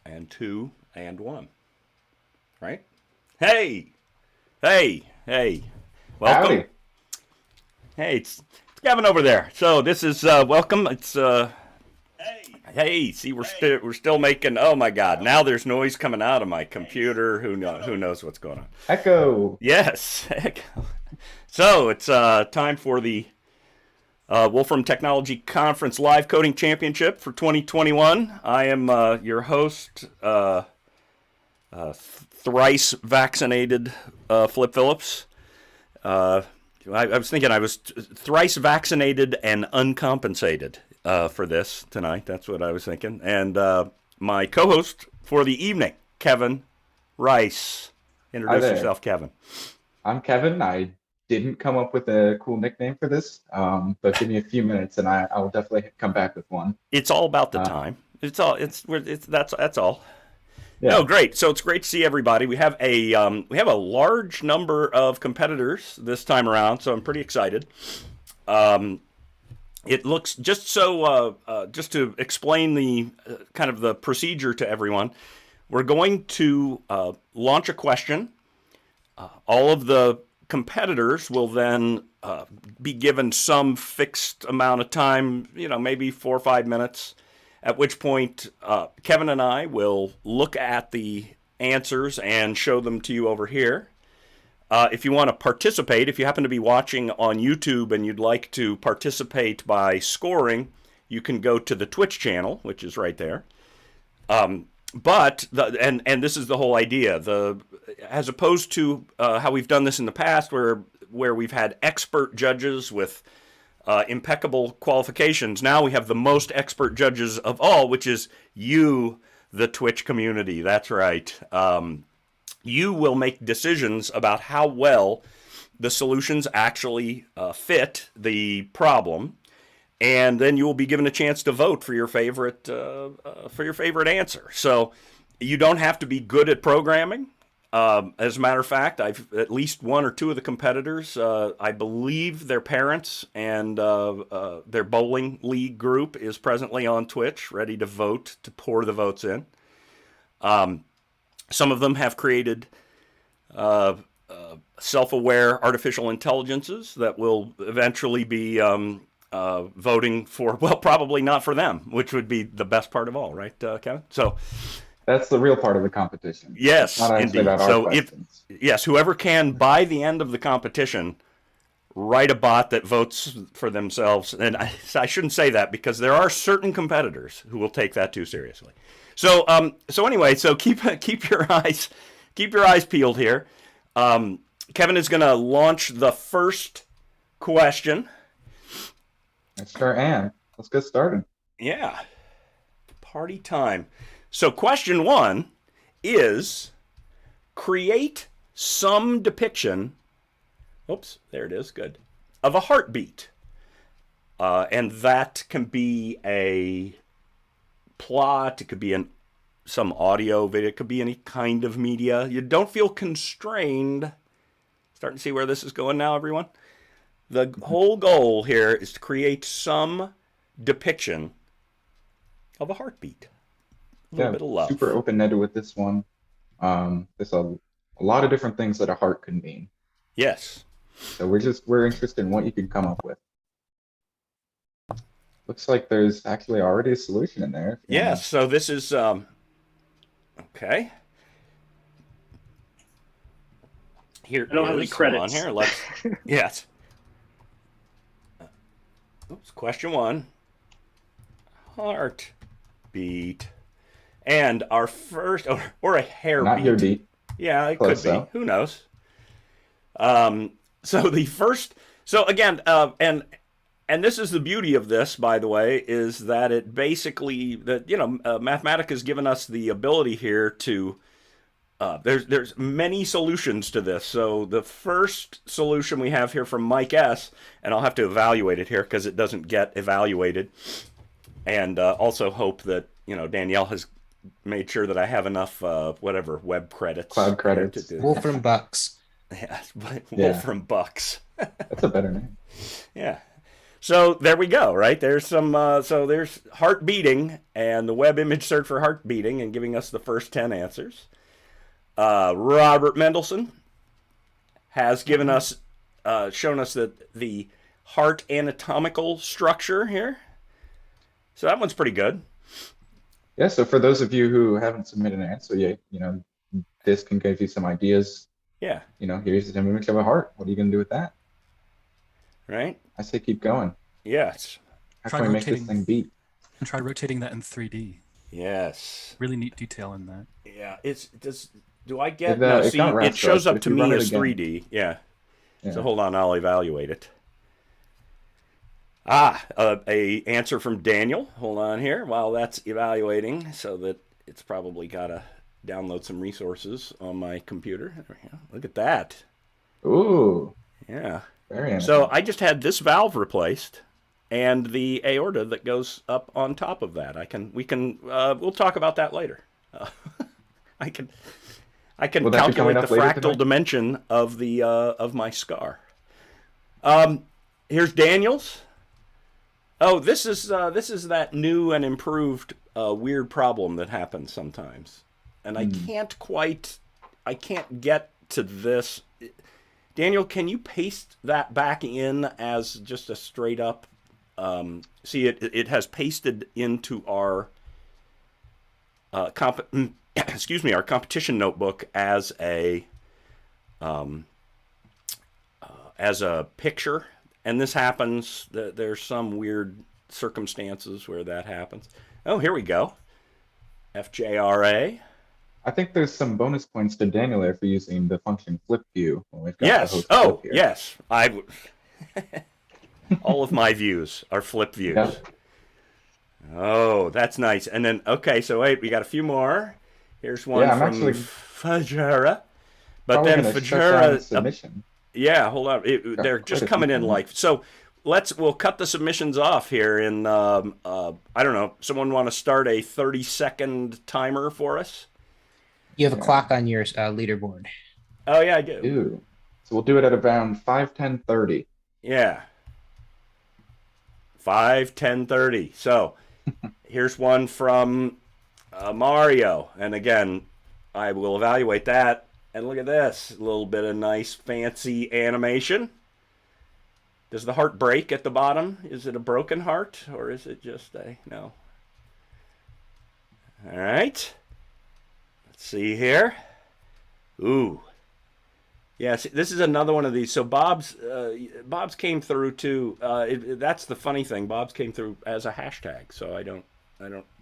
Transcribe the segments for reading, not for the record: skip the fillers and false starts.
and 2 and 1. Right? Hey! Hey! Welcome. Howdy. Hey, it's Kevin over there. So this is welcome. It's hey, see we're still making. Oh my God! Now there's noise coming out of my computer. Who knows what's going on? Echo. Yes. So it's time for the Wolfram Technology Conference Live Coding Championship for 2021. I am your host, thrice vaccinated Flip Phillips. I was thinking I was thrice vaccinated and uncompensated for this tonight. That's what I was thinking. And my co-host for the evening, Kevin Rice. Hi Introduce there. yourself, Kevin. I'm Kevin. I didn't come up with a cool nickname for this, but give me a few minutes and I will definitely come back with one. It's all about the Uh, time. It's that's all. No, yeah, great. So it's great to see everybody. We have a large number of competitors this time around, so I'm pretty excited. Um, it looks just to explain the kind of the procedure to everyone. We're going to launch a question. All of the competitors will then be given some fixed amount of time, maybe 4 or 5 minutes, at which point Kevin and I will look at the answers and show them to you over here. If you want to participate, if you happen to be watching on YouTube and you'd like to participate by scoring, you can go to the Twitch channel, which is right there. But this is the whole idea. As opposed to how we've done this in the past, where we've had expert judges with impeccable qualifications. Now we have the most expert judges of all, which is you, the Twitch community. That's right. You will make decisions about how well the solutions actually fit the problem, and then you will be given a chance to vote for your favorite answer. So you don't have to be good at programming. As a matter of fact, I've at least one or two of the competitors. I believe their parents and their bowling league group is presently on Twitch, ready to vote to pour the votes in. Some of them have created self-aware artificial intelligences that will eventually be voting for, well, probably not for them, which would be the best part of all, right, Kevin? So, that's the real part of the competition. It's yes, not actually indeed. about our So, questions. yes, whoever can, by the end of the competition, write a bot that votes for themselves. And I shouldn't say that because there are certain competitors who will take that too seriously. So anyway, so keep your eyes peeled here. Kevin is going to launch the first question. I sure am. Let's get started. Yeah, party time. So question one is create some depiction. Oops, there it is. Good. Of a heartbeat. And that can be a plot. It could be some audio video. It could be any kind of media. You don't feel constrained. Starting to see where this is going now, everyone? The whole goal here is to create some depiction of a heartbeat. A little Yeah, bit of super love. open-ended with this one. There's a lot of different things that a heart could mean. Yes. So we're interested in what you can come up with. Looks like there's actually already a solution in there if you wanna. Yes. So this is okay. Here I don't have any is. Hold on credits. here. Let's. Yes. Oops. Question one. Heartbeat. And our first, or a Not your hairbeat. beat. Yeah, it could Close be. though. Who knows? So the first. So again, and this is the beauty of this, by the way, is that it basically that Mathematica has given us the ability here to. There's many solutions to this. So the first solution we have here from Mike S, and I'll have to evaluate it here because it doesn't get evaluated, and also hope that Danielle has made sure that I have enough whatever web credits Cloud here to credits. do. Wolfram Bucks. Yeah, Yeah, Wolfram Bucks. that's a better name. Yeah. So there we go, right? There's some, so there's heart beating and the web image search for heart beating and giving us the first 10 answers. Robert Mendelsohn has given us, shown us that the heart anatomical structure here. So that one's pretty good. Yeah, so for those of you who haven't submitted an answer yet, this can give you some ideas. Yeah. Here's an image of a heart. What are you going to do with that? Right? I say keep going. Yes. How can we make this thing beat? And try rotating that in 3D. Yes. Really neat detail in that. Yeah. Do I get, no, see, it shows up to me as again. 3D. Yeah. So hold on, I'll evaluate it. A answer from Daniel. Hold on here while that's evaluating, so that it's probably got to download some resources on my computer. Look at that. Ooh. Yeah. Very nice. So I just had this valve replaced, and the aorta that goes up on top of that. We'll talk about that later. I can calculate the fractal dimension of the of my scar. Here's Daniel's. Oh, this is that new and improved weird problem that happens sometimes, and I can't get to this. Daniel, can you paste that back in as just a straight up? See, it has pasted into our our competition notebook as a picture. And this happens, there's some weird circumstances where that happens. Oh, here we go. FJRA. I think there's some bonus points to Daniel there for using the function flip view. When we've got Yes. the host Oh, flip here. yes. All of my views are flip views. Yeah. Oh, that's nice. And then, okay, so wait, we got a few more. Here's one from Fajara. But then Fajara... submission. Yeah, hold on. They're just coming in like so. We'll cut the submissions off here. In I don't know. Someone want to start a 30-second timer for us? You have a clock on your leaderboard. Oh yeah, I do. Ew. So we'll do it at around 5:10:30. Yeah. 5:10:30. So here's one from Mario, and again, I will evaluate that. And look at this, a little bit of nice fancy animation. Does the heart break at the bottom? Is it a broken heart, or is it just no? All right. Let's see here. Ooh. Yeah, see, this is another one of these. So Bob's came through too. That's the funny thing. Bob's came through as a hashtag, so I don't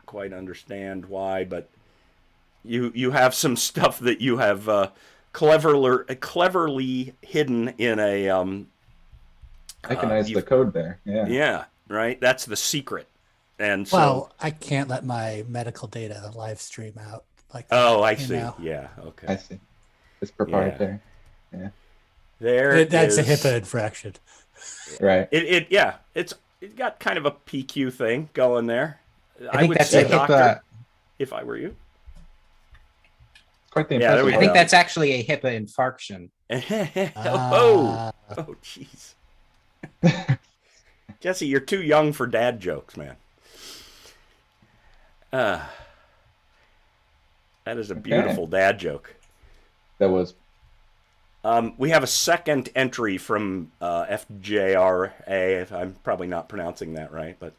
quite understand why, but you have some stuff that you have cleverly hidden in a Recognize the code there. Yeah. Yeah, right. That's the secret. And so, I can't let my medical data live stream out like that. Oh, I see. Yeah. Okay. I see. It's proprietary. Yeah. That's a HIPAA infraction. Right. It got kind of a PQ thing going there. I would say, a doctor, HIPAA. if I were you. It's quite the Yeah, there we impressive. I think go. that's actually a HIPAA infarction. Oh, jeez. Jesse, you're too young for dad jokes, man. That is a beautiful dad joke. That was. We have a second entry from FJRA. I'm probably not pronouncing that right, but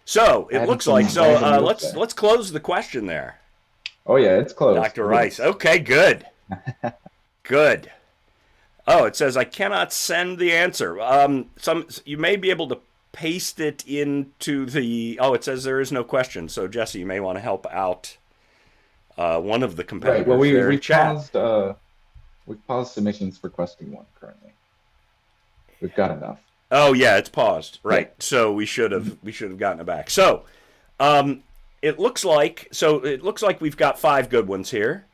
so it looks like so. Let's close the question there. Oh yeah, it's closed. Dr. Rice. Okay, good. Good. Oh, it says I cannot send the answer. You may be able to paste it into the. Oh, it says there is no question. So Jesse, you may want to help out one of the competitors. Right. Well, we chat. paused submissions for question 1 currently. We've got enough. Oh yeah, it's paused. Right. Yeah. So we should have gotten it back. So it looks like we've got 5 good ones here.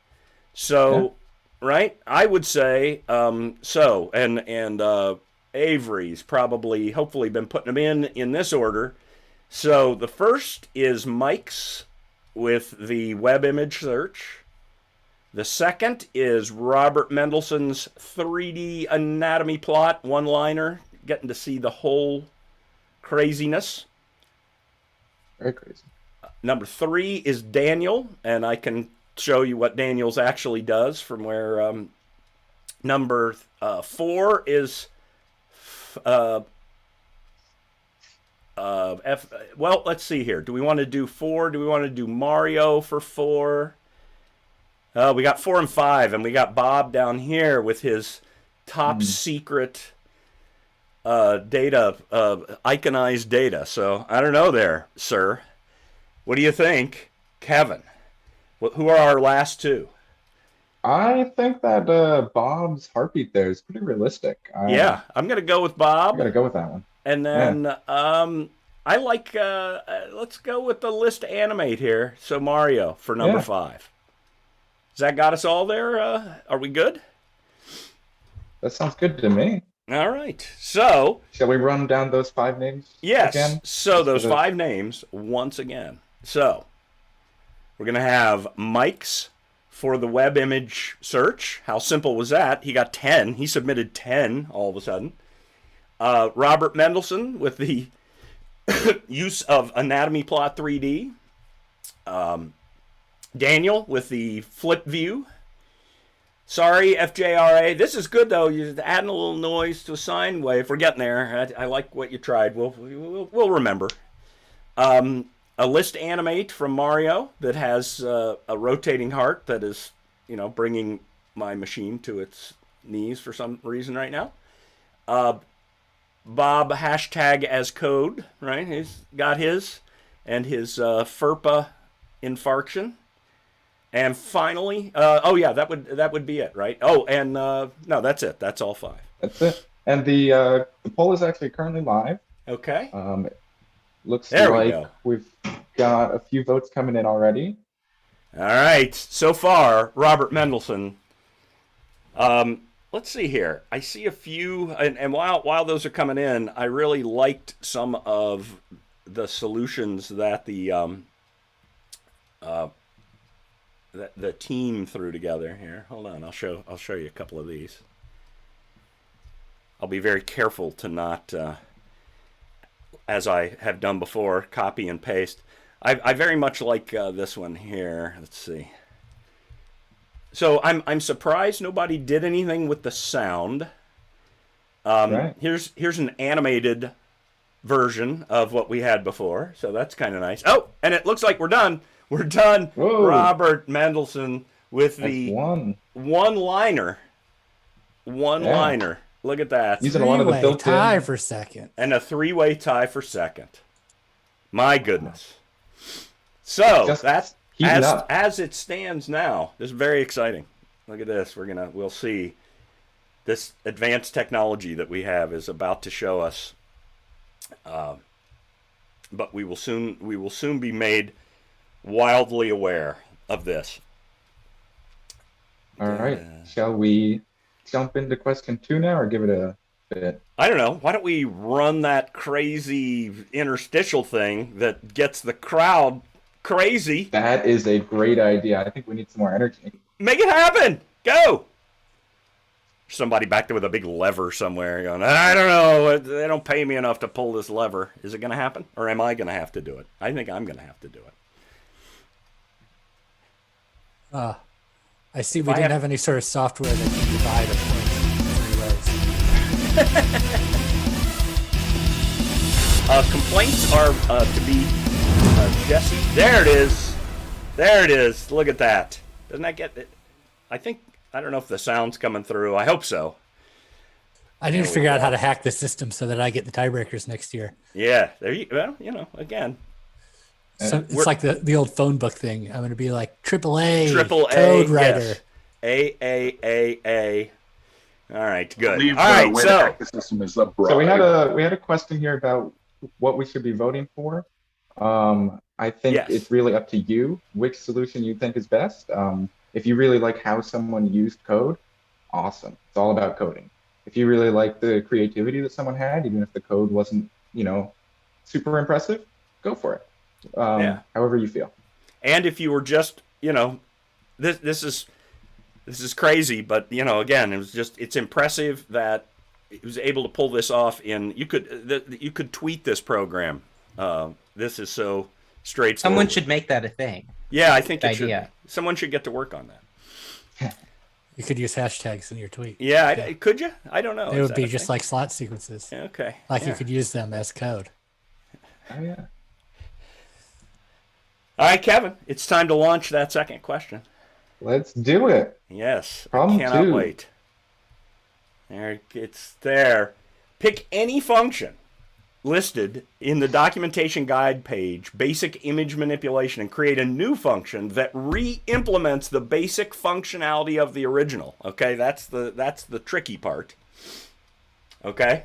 So right, I would say so, and Avery's probably hopefully been putting them in this order. So the first is Mike's with the web image search. The second is Robert Mendelsohn's 3D anatomy plot one-liner, getting to see the whole craziness. Very crazy. Number 3 is Daniel, and I can show you what Daniel's actually does from where. Number 4 is well, let's see here. Do we want to do 4? Do we want to do Mario for 4? We got 4 and 5, and we got Bob down here with his top secret data, iconized data. So I don't know there, sir. What do you think, Kevin? Who are our last 2? I think that Bob's heartbeat there is pretty realistic. Yeah, I'm gonna go with Bob. I'm gonna go with that one. And then I like let's go with the list animate here. So Mario for number 5. Has that got us all there? Are we good? That sounds good to me. All right. So Shall we run down those 5 names? yes. Again? So those 5 names once again. So we're gonna have Mike's for the web image search. How simple was that? He got 10. He submitted 10 all of a sudden. Robert Mendelson with the use of Anatomy Plot 3D. Daniel with the flip view. Sorry, FJRA. This is good, though. You're adding a little noise to a sine wave. We're getting there. I like what you tried. We'll remember. A list animate from Mario that has a rotating heart that is, bringing my machine to its knees for some reason right now. Bob hashtag as code, right? He's got his and his FERPA infarction. And finally, that would be it, right? Oh, and no, that's it. That's all 5. That's it. And the poll is actually currently live. Okay. Looks There we like go. we've got a few votes coming in already. All right. So far, Robert Mendelson. Let's see here. I see a few, and while those are coming in, I really liked some of the solutions that the team threw together here. Hold on, I'll show you a couple of these. I'll be very careful to not, as I have done before, copy and paste. I very much like this one here. Let's see. So I'm surprised nobody did anything with the sound. Right. Here's an animated version of what we had before, so that's kind of nice. Oh, and it looks like we're done. We're done. Whoa. Robert Mendelson with That's the one. one-liner. One-liner. Look at that. Using a lot of the Three-way built-in. tie for second. And a 3-way tie for second. My goodness. So Just that's heating up. as it stands now. This is very exciting. Look at this. We'll see this advanced technology that we have is about to show us. But we will soon be made wildly aware of this. All right. Shall we jump into question 2 now, or give it a bit? I don't know. Why don't we run that crazy interstitial thing that gets the crowd crazy? That is a great idea. I think we need some more energy. Make it happen. Go. Somebody back there with a big lever somewhere going, I don't know. They don't pay me enough to pull this lever. Is it going to happen? Or am I going to have to do it? I think I'm going to have to do it. I see we I didn't have- have any sort of software that can divide a point in 3 ways. Complaints are to be Jesse. There it is. There it is. Look at that. Doesn't that get it? I don't know if the sound's coming through. I hope so. I need to figure out how to hack the system so that I get the tiebreakers next year. Yeah. Well, again. So it's like the old phone book thing. I'm going to be like AAA, Triple A. code writer. Yes. A. All right. Good. Believe All right. the way to So hack the system is a bribe. So we had a question here about what we should be voting for. I think Yes. it's really up to you which solution you think is best. If you really like how someone used code, awesome. It's all about coding. If you really like the creativity that someone had, even if the code wasn't, super impressive, go for it. Yeah. However you feel. and if you were just, this is crazy, but again, it's impressive that was able to pull this off in. You could tweet this program. This is so straightforward. Someone should make that a thing. Yeah, I think Good it should. idea. Someone should get to work on that. You could use hashtags in your tweet. Yeah, could you? I don't know. It Is would that be a just thing? like slot sequences. Okay. Like yeah. you could use them as code. Oh yeah. All right, Kevin, it's time to launch that second question. Let's do it. Yes, Problem I cannot 2. wait. There, it's there. Pick any function listed in the documentation guide page, basic image manipulation, and create a new function that re-implements the basic functionality of the original. Okay, that's the tricky part. Okay,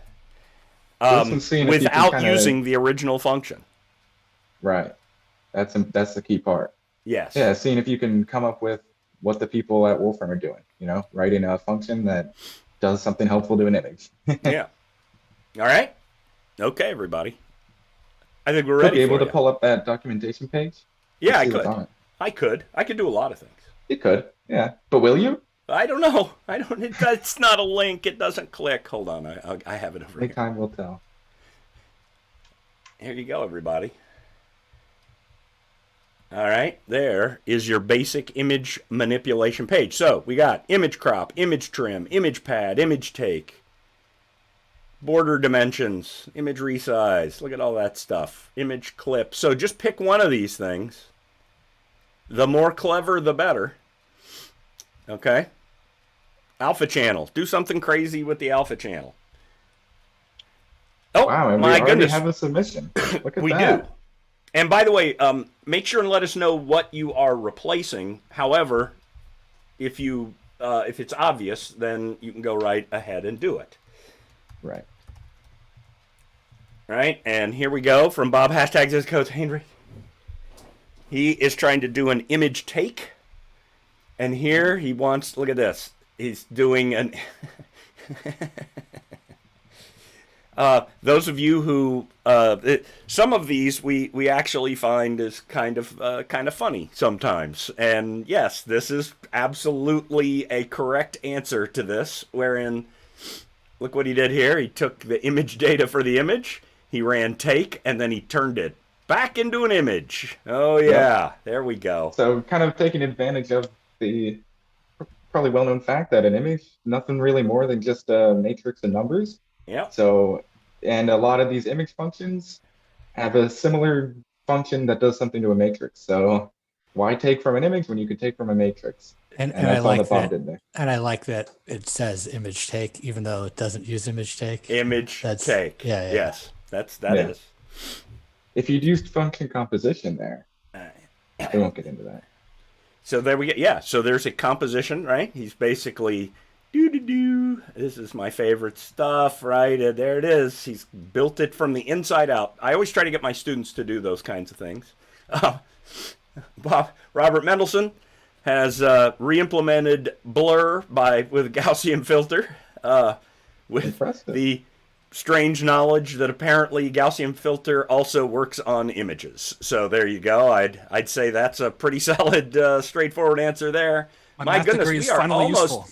This one's seeing if you can without kinda- using the original function. Right. That's the key part. Yes. Yeah, seeing if you can come up with what the people at Wolfram are doing. Writing a function that does something helpful to an image. Yeah. All right. Okay, everybody. I think we're ready. Be able for to you. pull up that documentation page. Yeah, I See what's could. on it. I could do a lot of things. You could. Yeah. But will you? I don't know. I don't. It's not a link. It doesn't click. Hold on. I have it over Only here. time will tell. Here you go, everybody. All right. There is your basic image manipulation page. So we got image crop, image trim, image pad, image take, border dimensions, image resize. Look at all that stuff. Image clip. So just pick one of these things. The more clever, the better. Okay. Alpha channel. Do something crazy with the alpha channel. Oh, Wow, and my we already goodness. have a submission. Look at We that. do. And by the way, make sure and let us know what you are replacing. However, if it's obvious, then you can go right ahead and do it. Right. Right? And here we go from Bob hashtags as Coach Henry. He is trying to do an image take. And here he wants, look at this. He's doing an those of you who some of these we actually find is kind of funny sometimes. And yes, this is absolutely a correct answer to this, wherein look what he did here. He took the image data for the image, he ran take, and then he turned it back into an image. Oh yeah, there we go. So kind of taking advantage of the probably well-known fact that an image, nothing really more than just a matrix of numbers. Yep. So, and a lot of these image functions have a similar function that does something to a matrix. So why take from an image when you could take from a matrix? And And I that's all like that Bob that. did there. And I like that it says image take, even though it doesn't use image take. Image That's- take. yeah. Yes, that Yeah. is. If you'd used function composition there, we won't get into that. So there we go. Yeah, so there's a composition, right? He's basically do. This is my favorite stuff, right? And there it is. He's built it from the inside out. I always try to get my students to do those kinds of things. Robert Mendelsohn has re-implemented blur with Gaussian filter with Impressive. the strange knowledge that apparently Gaussian filter also works on images. So there you go. I'd say that's a pretty solid, straightforward answer there. My My math goodness, degree we is are finally almost. useful.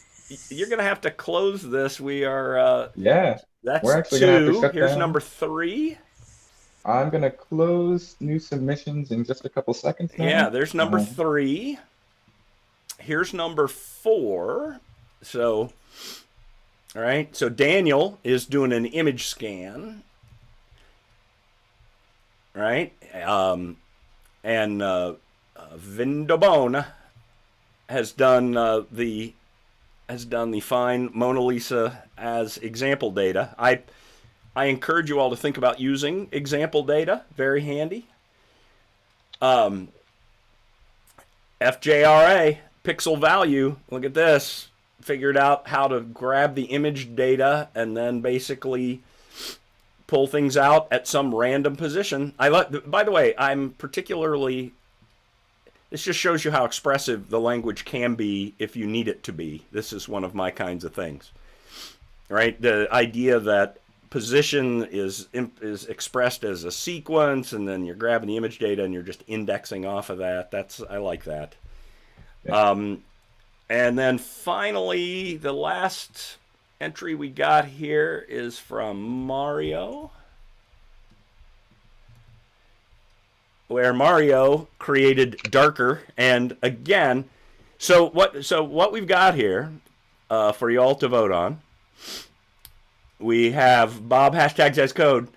You're gonna have to close this. We are. Yeah, That's We're actually gonna have to 2. shut Here's down. number 3. I'm gonna close new submissions in just a couple seconds now. Yeah, there's number Uh, 3. Here's number 4. So, all right. So Daniel is doing an image scan, right? And Vindobone has done the fine Mona Lisa as example data. I encourage you all to think about using example data. Very handy. FJRA, pixel value. Look at this. Figured out how to grab the image data and then basically pull things out at some random position. By the way, I'm particularly. This just shows you how expressive the language can be if you need it to be. This is one of my kinds of things. Right? The idea that position is expressed as a sequence, and then you're grabbing the image data and you're just indexing off of that. I like that. Yeah. And then finally, the last entry we got here is from Mario, where Mario created darker. And again, so what we've got here for you all to vote on, we have Bob hashtags as code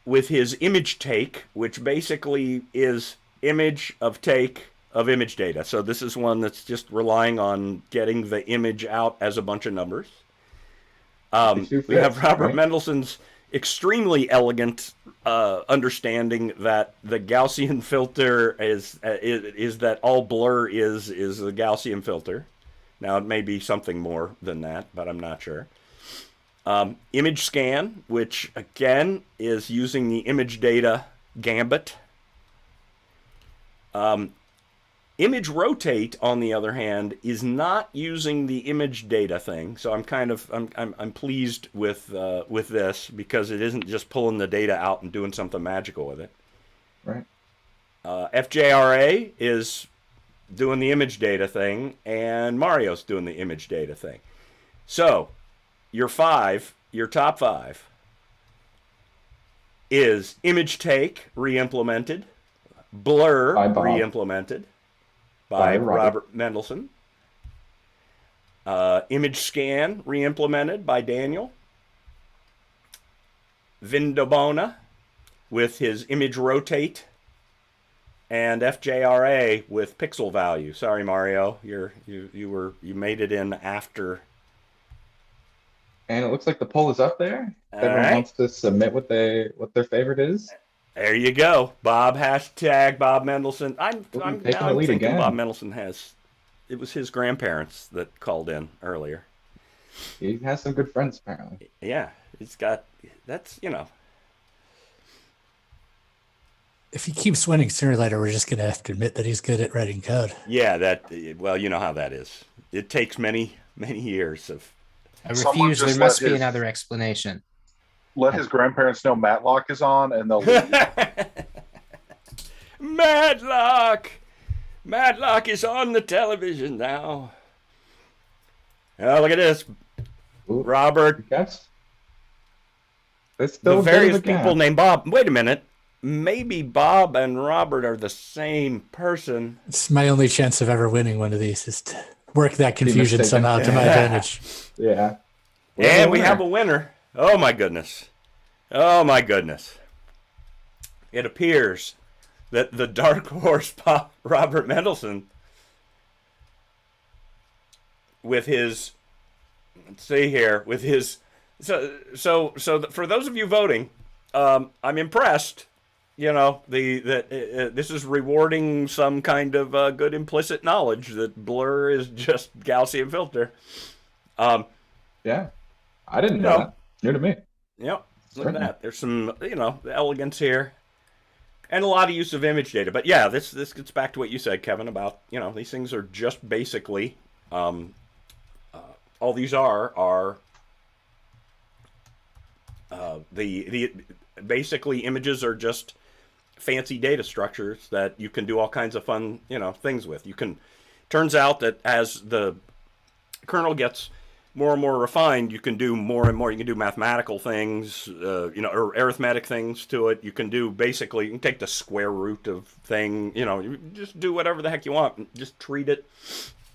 with his image take, which basically is image of take of image data. So this is one that's just relying on getting the image out as a bunch of numbers. We have Robert Mendelssohn's extremely elegant understanding that the Gaussian filter is that all blur is the Gaussian filter. Now it may be something more than that, but I'm not sure. Image scan, which again is using the image data gambit. Image rotate, on the other hand, is not using the image data thing. So I'm pleased with this, because it isn't just pulling the data out and doing something magical with it. Right. FJRA is doing the image data thing, and Mario's doing the image data thing. So your top five is image take re-implemented, blur re-implemented by Robert Mendelssohn, image scan re-implemented by Daniel, Vindobona with his image rotate, and FJRA with pixel value. Sorry, Mario, you made it in after. And it looks like the poll is up there. Everyone wants to submit what their favorite is. There you go. Bob hashtag Bob Mendelssohn. I'm thinking again. Bob Mendelssohn it was his grandparents that called in earlier. He has some good friends, apparently. Yeah, that's. If he keeps winning sooner or later, we're just going to have to admit that he's good at writing code. Yeah, well, you know how that is. It takes many, many years of. I refuse. There must be another explanation. Let his grandparents know Matlock is on, and they'll leave. Matlock is on the television now. Oh, look at this. Ooh, Robert. Yes. The various people named Bob. Wait a minute. Maybe Bob and Robert are the same person. It's my only chance of ever winning one of these, is to work that confusion somehow to my advantage. Yeah. And we have a winner. Oh my goodness. It appears that the dark horse Robert Mendelssohn, with his, so for those of you voting, I'm impressed. This is rewarding some kind of good implicit knowledge that blur is just Gaussian filter. Yeah, I didn't know that. New to me. Yep. Look at that. There's some, elegance here, and a lot of use of image data. But yeah, this gets back to what you said, Kevin, about these things are just basically, all these are basically images are just fancy data structures that you can do all kinds of fun things with. Turns out that as the kernel gets more and more refined, you can do more and more. You can do mathematical things, or arithmetic things to it. You can take the square root of thing, you just do whatever the heck you want. Just treat it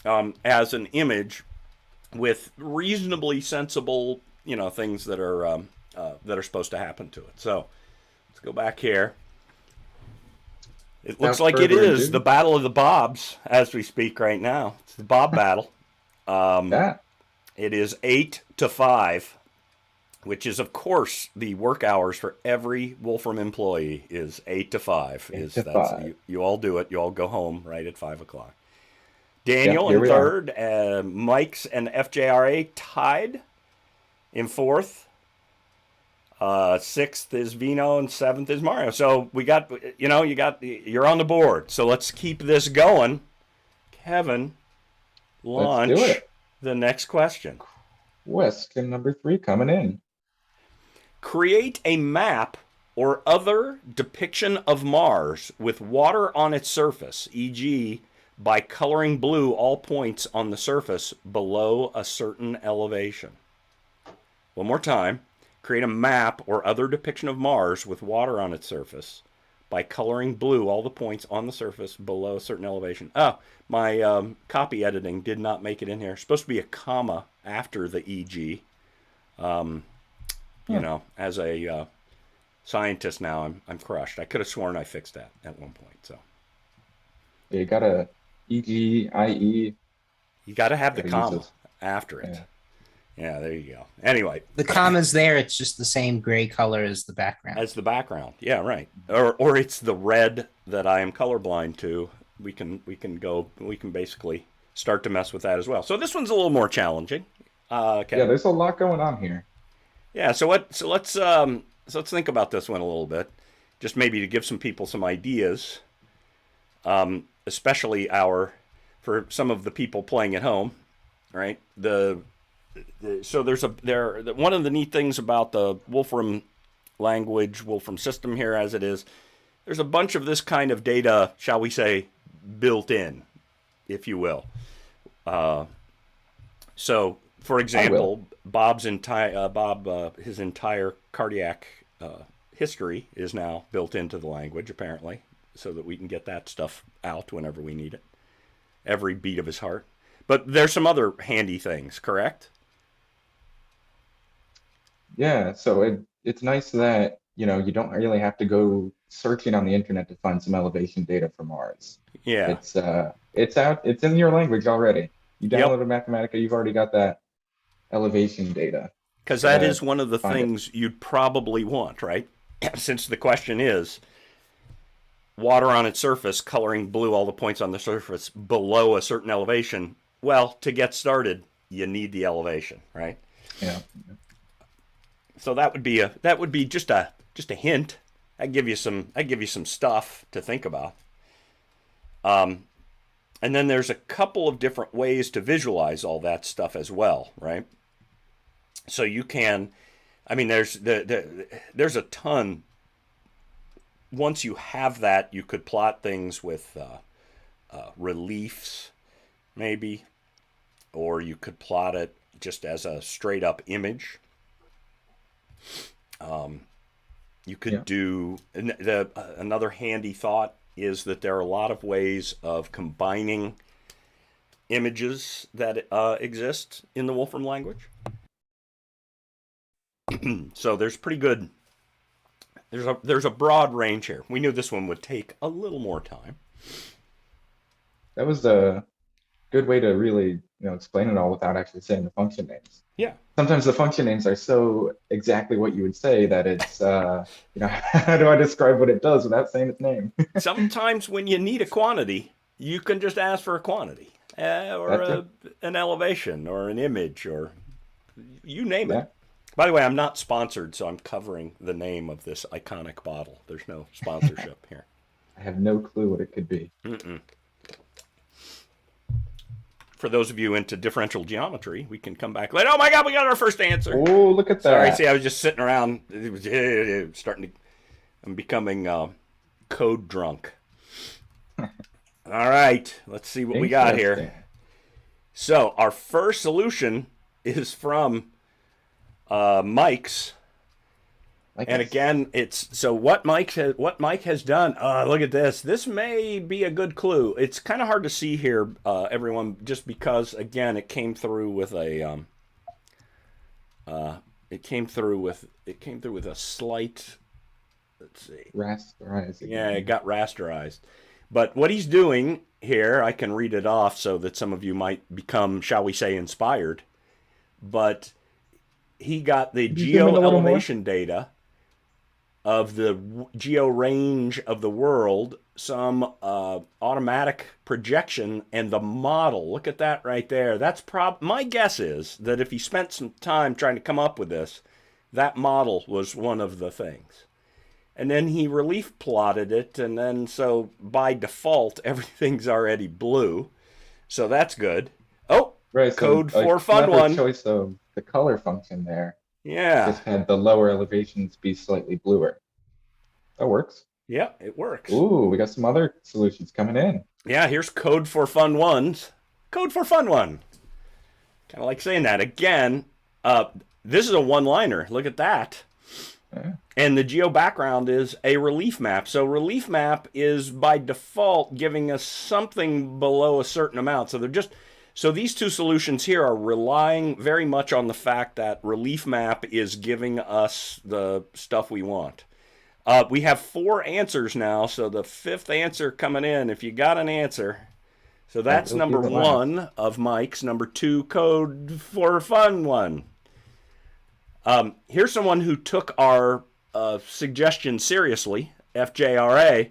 as an image with reasonably sensible, things that are supposed to happen to it. So let's go back here. It looks like it is the battle of the Bobs as we speak right now. It's the Bob battle. It is 8-5, which is, of course, the work hours for every Wolfram employee is 8-5. You all do it. You all go home right at 5 o'clock. Daniel in third. Mike's and FJRA tied in fourth. Sixth is Vino and seventh is Mario. So we got, you're on the board. So let's keep this going. Kevin, launch the next question. Question number 3 coming in. Create a map or other depiction of Mars with water on its surface, e.g., by coloring blue all points on the surface below a certain elevation. One more time. Create a map or other depiction of Mars with water on its surface by coloring blue all the points on the surface below a certain elevation. Oh, my copy editing did not make it in here. It's supposed to be a comma after the EG. You know, as a scientist now, I'm crushed. I could have sworn I fixed that at one point. So You got a EG, IE. you got to have the Gotta use comma those. after it. Yeah. Yeah, there you go. Anyway, The comma's there. It's just the same gray color as the background. as the background. Yeah, right. Or it's the red that I am colorblind to. We can basically start to mess with that as well. So this one's a little more challenging. Okay. Yeah, there's a lot going on here. Yeah. So let's think about this one a little bit, just maybe to give some people some ideas, especially for some of the people playing at home, right? So one of the neat things about the Wolfram language, Wolfram system here as it is, there's a bunch of this kind of data, shall we say, built in, if you will. So, for example, Bob's his entire cardiac history is now built into the language, apparently, so that we can get that stuff out whenever we need it. Every beat of his heart. But there's some other handy things, correct? Yeah, so it's nice that, you don't really have to go searching on the internet to find some elevation data for Mars. Yeah. It's in your language already. You Yep. downloaded Mathematica, you've already got that elevation data. Because that is one of the find it. things you'd probably want, right? Since the question is water on its surface coloring blue all the points on the surface below a certain elevation. Well, to get started, you need the elevation, right? Yeah. So that would be just a hint. I'd give you some stuff to think about. And then there's a couple of different ways to visualize all that stuff as well, right? So you can, there's a ton. Once you have that, you could plot things with reliefs, maybe, or you could plot it just as a straight up image. You could do another handy thought is that there are a lot of ways of combining images that exist in the Wolfram language. So there's pretty good. There's a broad range here. We knew this one would take a little more time. That was a good way to really, explain it all without actually saying the function names. Yeah. Sometimes the function names are so exactly what you would say that it's, how do I describe what it does without saying its name? Sometimes when you need a quantity, you can just ask for a quantity, or an elevation, or an image, or you name it. By the way, I'm not sponsored, so I'm covering the name of this iconic bottle. There's no sponsorship here. I have no clue what it could be. Mm-mm. For those of you into differential geometry, we can come back later. Oh my God, we got our first answer. Oh, look at that. Sorry, see, I was just sitting around. It was I'm becoming code drunk. All right, let's see what we got here. So our first solution is from Mike's. And again, it's so what Mike has done. Look at this. This may be a good clue. It's kind of hard to see here, everyone, just because again it came through with a slight. Let's see. Rasterized. Yeah, it got rasterized. But what he's doing here, I can read it off so that some of you might become, shall we say, inspired. But he got the geo elevation data of the geo range of the world, some automatic projection, and the model. Look at that right there. That's my guess is that if he spent some time trying to come up with this, that model was one of the things. And then he relief plotted it, and then so by default everything's already blue, so that's good. Oh, right, code for fun one. Choice of the color function there. Yeah. Just had the lower elevations be slightly bluer. That works. Yeah, it works. Ooh, we got some other solutions coming in. Yeah, here's code for fun ones. Code for fun one. Kind of like saying that again. This is a one-liner. Look at that. Yeah. And the geo background is a relief map. So relief map is by default giving us something below a certain amount. So these two solutions here are relying very much on the fact that relief map is giving us the stuff we want. We have 4 answers now, so the 5th answer coming in. If you got an answer, so that's it'll be number the last. 1 of Mike's. Number 2, code for fun one. Here's someone who took our suggestion seriously, FJRA.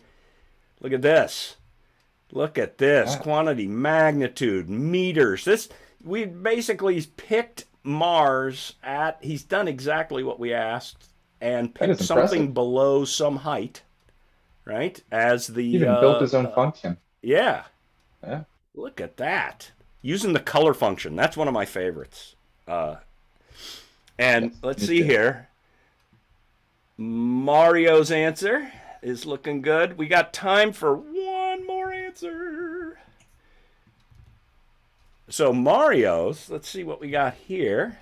Look at this. Look at this. Yeah. Quantity, magnitude, meters. We basically picked Mars at, he's done exactly what we asked and That picked is something impressive. below some height, right? As the He even built his own function. yeah. Yeah. Look at that. Using the color function. That's one of my favorites. And Yes, let's me see too. here. Mario's answer is looking good. We got time for one more answer. So Mario's, let's see what we got here.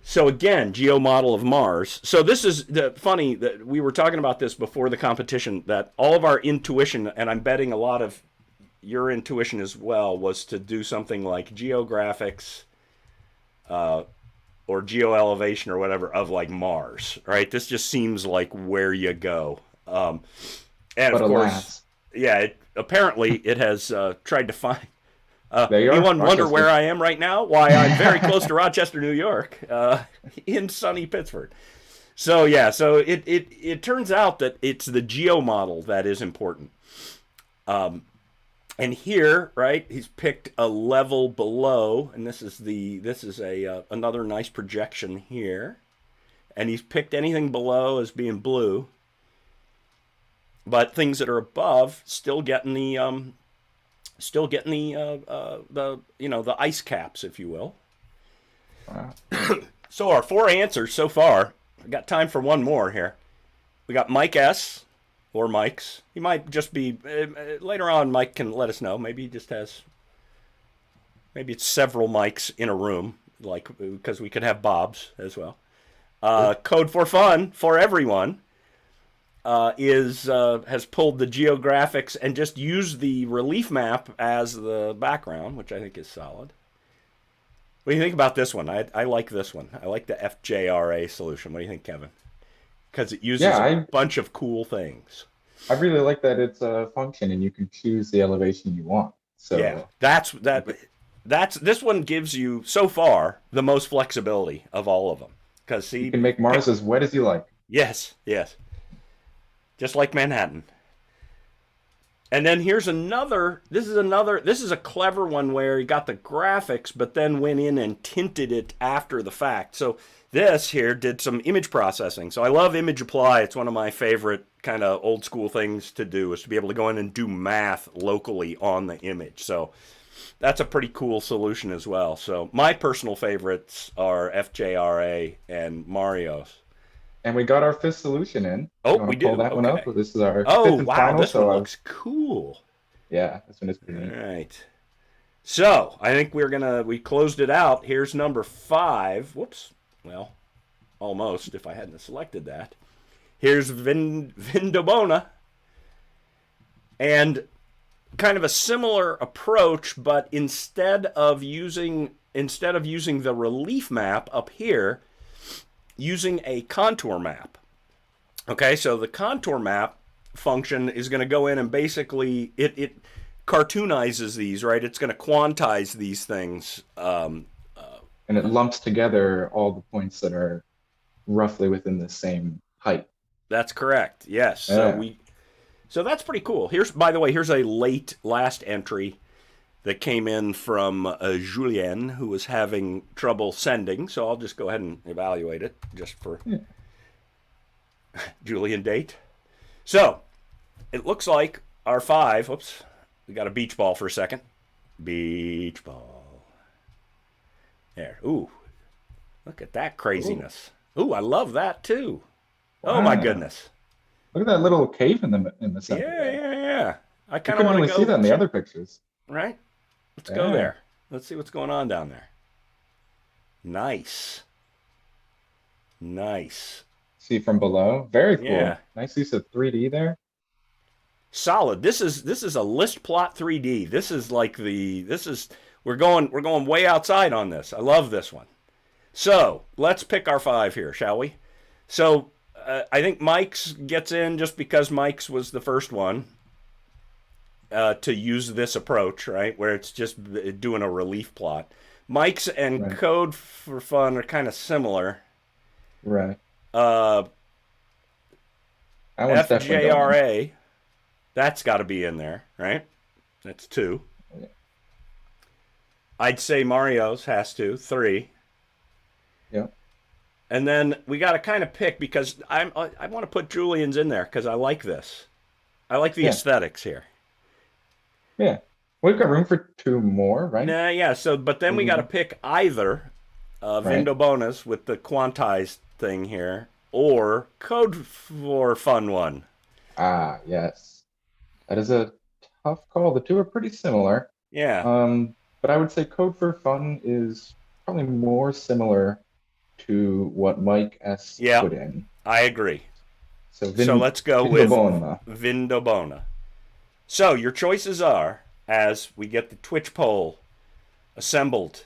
So again, geomodel of Mars. So this is funny that we were talking about this before the competition, that all of our intuition, and I'm betting a lot of your intuition as well, was to do something like geographics or geoelevation or whatever of like Mars, right? This just seems like where you go. And But of course, alas, yeah, apparently it has tried to find. There you are, Anyone wonder Rochester. where I am right now? Why, I'm very close to Rochester, New York, in sunny Pittsburgh. So yeah, so it turns out that it's the geo model that is important. And here, right, he's picked a level below, and this is another nice projection here, and he's picked anything below as being blue, but things that are above still getting the the ice caps, if you will. Wow. So our 4 answers so far. We got time for one more here. We got Mike S. or Mike's. He might just be later on. Mike can let us know. Maybe he just has. Maybe it's several Mikes in a room, like because we could have Bob's as well. Code for fun for everyone. Has pulled the geographics and just used the relief map as the background, which I think is solid. What do you think about this one? I like this one. I like the FJRA solution. What do you think, Kevin? Because it uses a bunch of cool things. I really like that it's a function and you can choose the elevation you want. So yeah, this one gives you so far the most flexibility of all of them. Because you can make Mars as wet as you like. Yes. Just like Manhattan. And then here's another. This is a clever one where he got the graphics, but then went in and tinted it after the fact. So this here did some image processing. So I love image apply. It's one of my favorite kind of old school things to do, is to be able to go in and do math locally on the image. So that's a pretty cool solution as well. So my personal favorites are FJRA and Mario's. And we got our 5th solution in. Oh, You wanna we do. pull that one up. Okay. This is our Oh, 5th and wow, final. this one So looks cool. yeah, this one is pretty All neat. right. So I think we closed it out. Here's number 5. Whoops. Well, almost, if I hadn't selected that. Here's Vindobona. And kind of a similar approach, but instead of using the relief map up here, using a contour map. Okay, so the contour map function is going to go in and basically it cartoonizes these, right? It's going to quantize these things. And it lumps together all the points that are roughly within the same height. That's correct. Yes. Yeah. So that's pretty cool. Here's, by the way, here's a last entry that came in from Julien, who was having trouble sending. So I'll just go ahead and evaluate it just for Julian date. So it looks like our 5. Whoops. We got a beach ball for a second. Beach ball. There. Ooh. Look at that craziness. Ooh, I love that too. Oh my Wow. goodness. Look at that little cave in the center. Yeah, there. yeah, yeah. I You kind of couldn't want to really go see that in the check- other pictures. Right? Let's go Yeah. there. Let's see what's going on down there. Nice. Nice. See from below. Very cool. Yeah. Nice use of 3D there. Solid. This is a list plot 3D. This is like we're going way outside on this. I love this one. So let's pick our 5 here, shall we? So I think Mike's gets in just because Mike's was the first one to use this approach, right? Where it's just doing a relief plot. Mike's and Right. Code for Fun are kind of similar. Right. That one's definitely going in. FJRA, that's got to be in there, right? That's 2. Yeah. I'd say Mario's has to 3. Yeah. And then we got to kind of pick because I want to put Julian's in there because I like this. I like the Yeah. aesthetics here. Yeah. We've got room for 2 more, right? Nah, yeah. So, but then we got to pick either Right. Vindobonus with the quantized thing here or Code for Fun one. Ah, yes. That is a tough call. The 2 are pretty similar. Yeah. But I would say Code for Fun is probably more similar to what Mike S Yeah. put in. I agree. So, So let's go with Vindobona. Vindobona. So your choices are, as we get the Twitch poll assembled,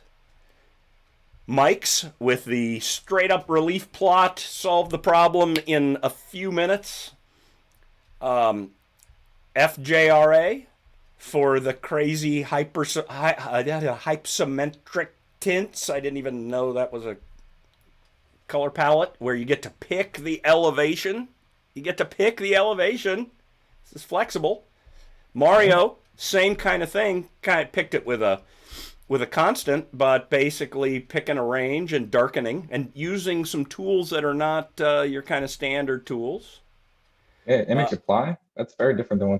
Mike's with the straight up relief plot, solve the problem in a few minutes. FJRA for the crazy hypsometric tints. I didn't even know that was a color palette where you get to pick the elevation. You get to pick the elevation. This is flexible. Mario, same kind of thing. Kind of picked it with a constant, but basically picking a range and darkening and using some tools that are not your kind of standard tools. Yeah, image apply. That's very different than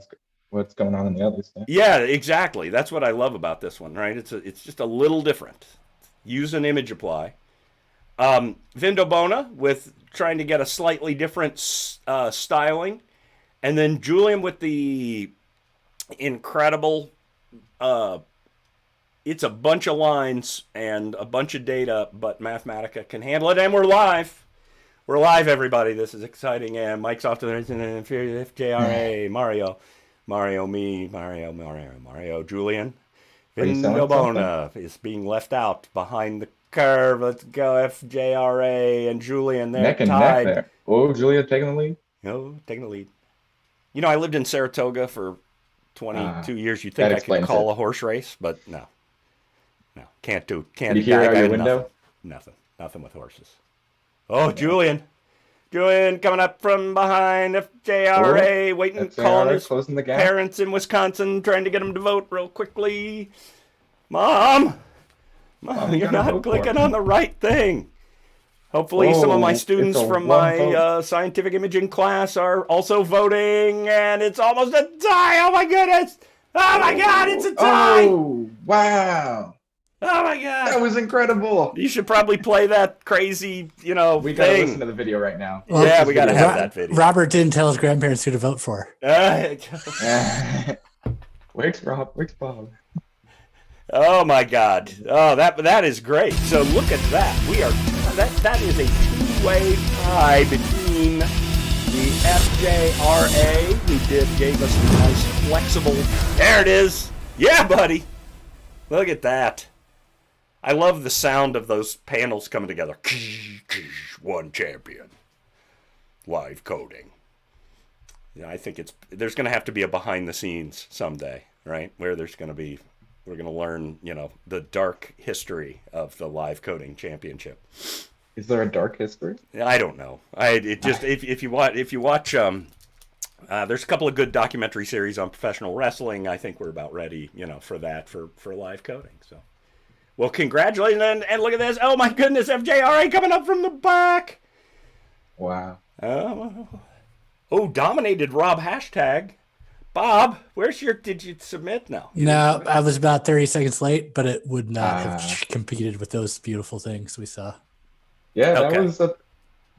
what's going on in the others. Yeah. Yeah, exactly. That's what I love about this one, right? It's just a little different. Use an image apply. Vindobona with trying to get a slightly different styling. And then Julian with the incredible, it's a bunch of lines and a bunch of data, but Mathematica can handle it. And we're live. We're live, everybody. This is exciting. And Mike's off to the FJRA, Mario, me, Mario, Julian. Are you selling Vindobona is being left out behind the curve. Let's go FJRA and Julian. They're Neck and tied. neck there. Oh, Julia taking the lead. No, taking the lead. You know, I lived in Saratoga for 22 years. You'd think that I could explains call it. a horse race, but no. No, can't do. Can't Did you hear I out got your window? Nothing with horses. Oh, Julian coming up from behind FJRA, waiting, calling his closing the gap. parents in Wisconsin, trying to get them to vote real quickly. Mom, you you're gotta not vote for clicking it. on the right thing. Hopefully, some of my Whoa, students it's a from one my vote. scientific imaging class are also voting, and it's almost a tie. Oh my goodness! Oh my God, it's a tie! Oh, wow. Oh my God! That was incredible. You should probably play that crazy, We gotta thing. listen to the video right now. Well, Yeah, we gotta have Ro- that video. Robert didn't tell his grandparents who to vote for. Wix Bob. Oh my God! Oh, that is great. So look at that. That is a two-way tie between the FJRA, who gave us a nice flexible. There it is. Yeah, buddy. Look at that. I love the sound of those panels coming together. One champion. Live coding. Yeah, I think there's going to have to be a behind the scenes someday, right? Where we're going to learn, the dark history of the live coding championship. Is there a dark history? I don't know. If you watch, there's a couple of good documentary series on professional wrestling. I think we're about ready, for that for live coding. So, well, congratulations and look at this. Oh my goodness, FJRA coming up from the back. Wow. Dominated Rob hashtag. Bob, did you submit now? No, I was about 30 seconds late, but it would not Ah. have competed with those beautiful things we saw. Yeah, Okay.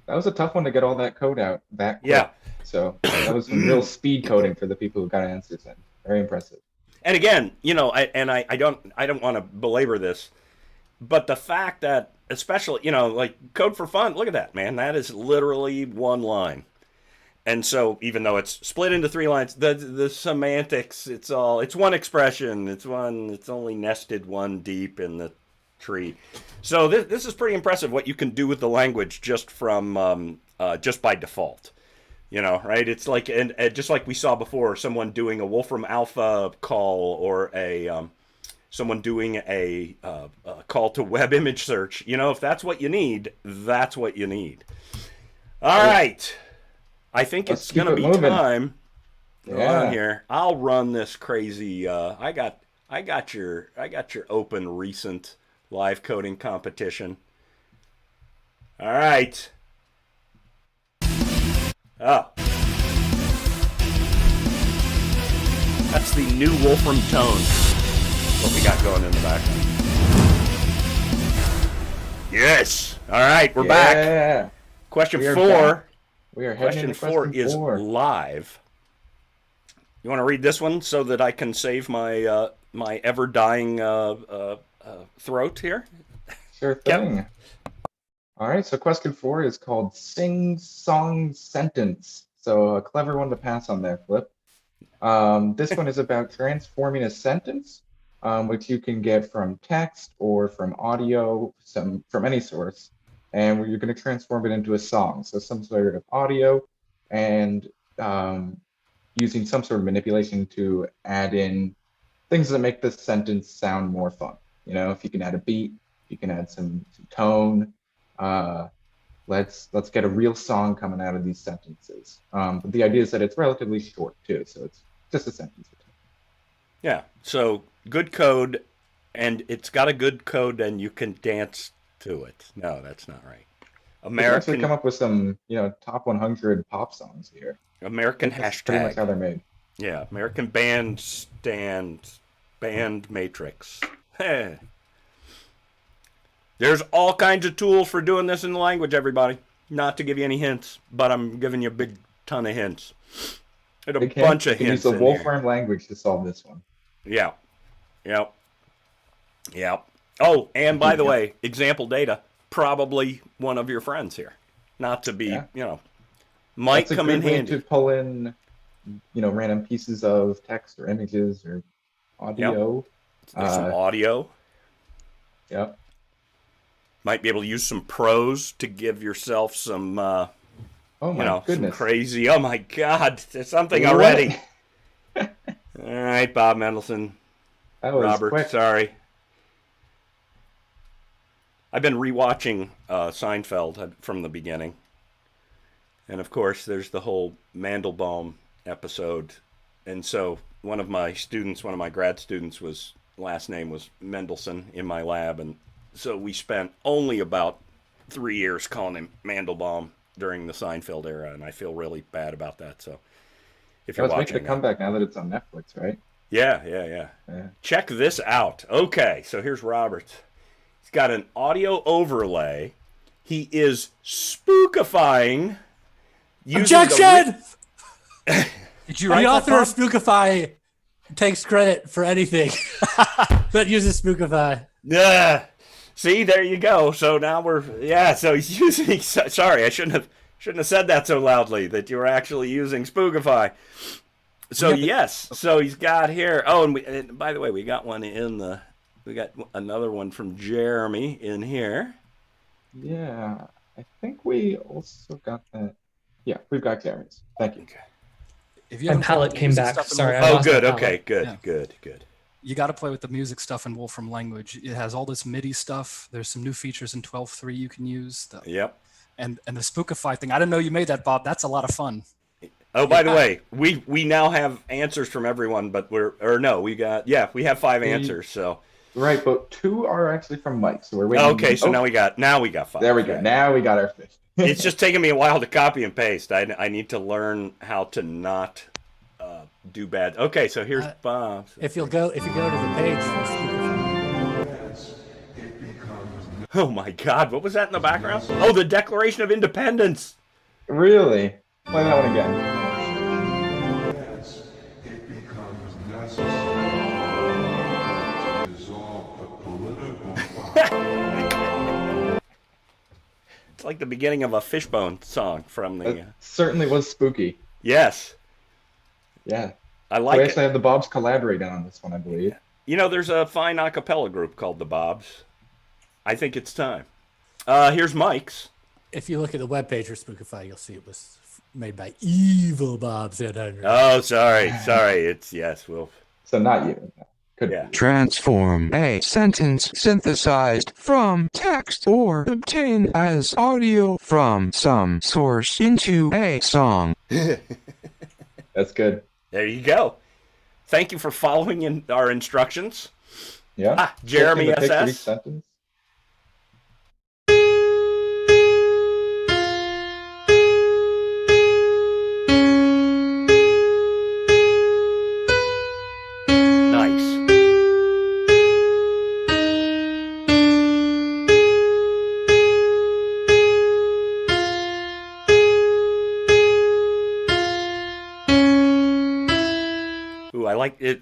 that was a tough one to get all that code out that quick. Yeah. So that was some real speed coding for the people who got answers in. Very impressive. And again, I don't want to belabor this, but the fact that, especially, like Code for Fun, look at that, man. That is literally one line. And so even though it's split into 3 lines, the semantics, it's one expression. It's only nested one deep in the tree. So this is pretty impressive what you can do with the language just from just by default. Right? It's like, and just like we saw before, someone doing a Wolfram Alpha call, or someone doing a call to web image search. If that's what you need, that's what you need. All right. I think it's going to be moving. time. Hold Yeah. on here. I'll run this crazy. I got your open recent live coding competition. All right. Oh. That's the new Wolfram tone. What we got going in the background. Yes. All right, we're back. Yeah. Question We are 4. back. We are heading Question into 4 question is 4. live. You want to read this one so that I can save my my ever dying throat here? Sure Yep. thing. All right, so question 4 is called Sing Song Sentence. So a clever one to pass on there, Flip. This one is about transforming a sentence, which you can get from text or from audio, from any source, and where you're going to transform it into a song. So some sort of audio, and using some sort of manipulation to add in things that make the sentence sound more fun. If you can add a beat, you can add some tone. Let's get a real song coming out of these sentences. But the idea is that it's relatively short too, so it's just a sentence or two. Yeah. So good code, and it's got a good code, and you can dance to it. No, that's not right. We can actually come up with some, top 100 pop songs here. American That's pretty much how hashtag. they're made. Yeah, American band matrix. Hey. There's all kinds of tools for doing this in the language, everybody. Not to give you any hints, but I'm giving you a big ton of hints. There's a Big bunch hint, of you can hints use the in here. Wolfram language to solve this one. Yeah. Yep. Yep. Oh, and by the way, example data, probably one of your friends here. Not to be, might That's come a in good way handy. to pull in, random pieces of text or images or audio. There's some audio. Yep. Might be able to use some prose to give yourself some, Oh my some goodness. crazy. Oh my God, there's something What? already. All right, Bob Mendelsohn, That was Robert. quick. Sorry. I've been rewatching Seinfeld from the beginning, and of course, there's the whole Mandelbaum episode, and so one of my grad students last name was Mendelsohn in my lab, and so we spent only about 3 years calling him Mandelbaum during the Seinfeld era, and I feel really bad about that. So if you're Let's make it a watching, comeback now that it's on Netflix, right? yeah. Yeah. Check this out. Okay, so here's Robert. He's got an audio overlay. He is spookifying. using Objection! Did you write The that, author of Bob? Spookify takes credit for anything that uses Spookify. Yeah. See, there you go. So now so he's using. Sorry, I shouldn't have said that so loudly. That you were actually using Spookify. So yes, so he's got here. Oh, and by the way, we got another one from Jeremy in here. Yeah. I think we also got that. Yeah, we've got Jeremy's. Thank you. Okay. If you My haven't played palette with the came music back. stuff in Sorry, I Wolfram- Oh, lost my good. palette. Okay, good, Yeah. good. You got to play with the music stuff in Wolfram language. It has all this MIDI stuff. There's some new features in 12.3 you can use. Yep. And the Spookify thing. I didn't know you made that, Bob. That's a lot of fun. Oh, by the way, we now have answers from everyone, but we have 5 answers. So Right, but 2 are actually from Mike, so we're waiting. okay, so now we got 5. There we go. Yeah. Now we got our fish. It's just taking me a while to copy and paste. I need to learn how to not do bad. Okay, so here's Bob. If you go to the page for Spookify. Oh my God, what was that in the background? Oh, the Declaration of Independence. Really? Play that one again. Yes, it becomes necessary to dissolve the political fire. It's like the beginning of a Fishbone song from the. It certainly was spooky. Yes, Yeah. I So like we it. actually have the Bobs collaborating on this one, I believe. You know, there's a fine a cappella group called the Bobs. I think it's time. Here's Mike's. If you look at the webpage for Spookify, you'll see it was made by Evil Bob Z100. Oh, sorry. It's yes, Wolf. So not you. Could Yeah. be. Transform a sentence synthesized from text or obtain as audio from some source into a song. That's good. There you go. Thank you for following our instructions. Yeah. Jeremy Taking the pick for each SS. sentence. Nice. Ooh, I like it.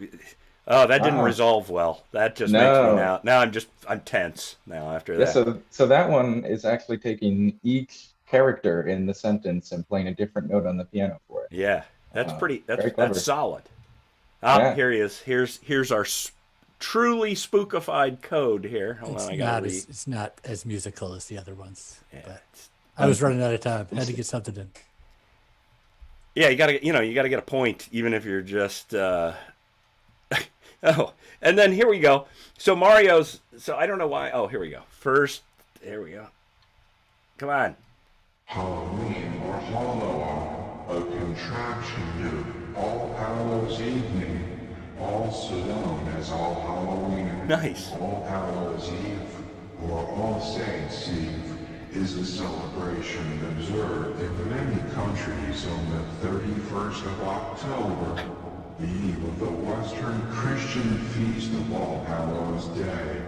Oh, that didn't Wow. resolve well. That just makes me No. now. I'm tense now after Yeah, that. so that one is actually taking each character in the sentence and playing a different note on the piano for it. Yeah, that's pretty. very clever. That's solid. Yeah. Here he is. Here's our truly spookified code here. Hold on, I gotta read. It's not as musical as the other ones. Yeah, But I was running out of time. I had to get something in. yeah, you gotta get a point, even if you're just. Oh, and then here we go. So Mario's. So I don't know why. Oh, here we go. First, here we go. Come on. Halloween or Hallow, a contraction to All Hallows Evening, also known as All Halloween. Nice. All Hallows Eve or All Saints Eve is a celebration observed in many countries on the 31st of October, the eve of the Western Christian feast of All Hallows Day.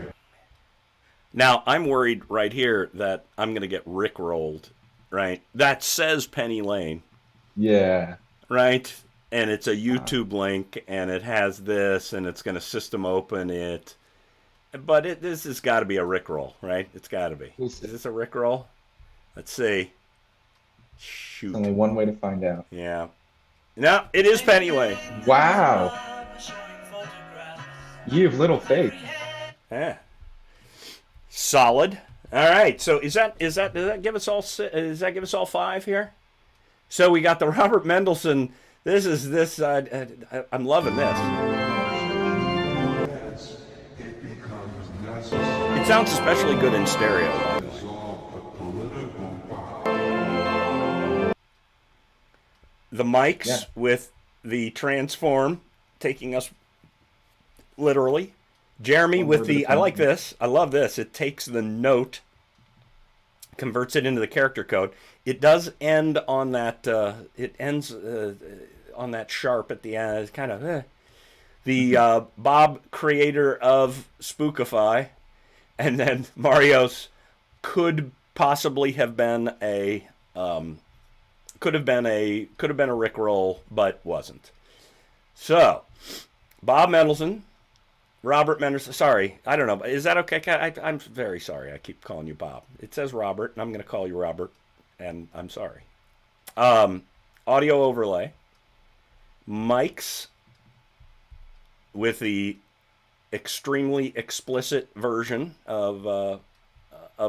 Now I'm worried right here that I'm gonna get rickrolled. Right. That says Penny Lane. Yeah. Right. And it's a YouTube link, and it has this, and it's going to system open it. But this has got to be a Rickroll, right? It's got to be. We'll Is see. this a Rickroll? Let's see. Shoot. There's only one way to find out. Yeah. No, it is Penny Lane. Wow. You have little faith. Yeah. Solid. All right. So does that give us all five here? So we got the Robert Mendelssohn. I'm loving this. Yes, it becomes necessary It sounds especially good in stereo, by the to way. dissolve the political fire. The mics Yeah. with the transform taking us literally. Jeremy One with word at the a I like time. this. I love this. It takes the note, converts it into the character code. It does end on that. It ends on that sharp at the end. It's kind of the Bob, creator of Spookify, and then Mario's could possibly have been a could have been a Rickroll, but wasn't. So Bob Mendelsohn. Robert Mendelssohn. Sorry, I don't know. Is that okay? I'm very sorry. I keep calling you Bob. It says Robert, and I'm going to call you Robert, and I'm sorry. Audio overlay. Mics with the extremely explicit version of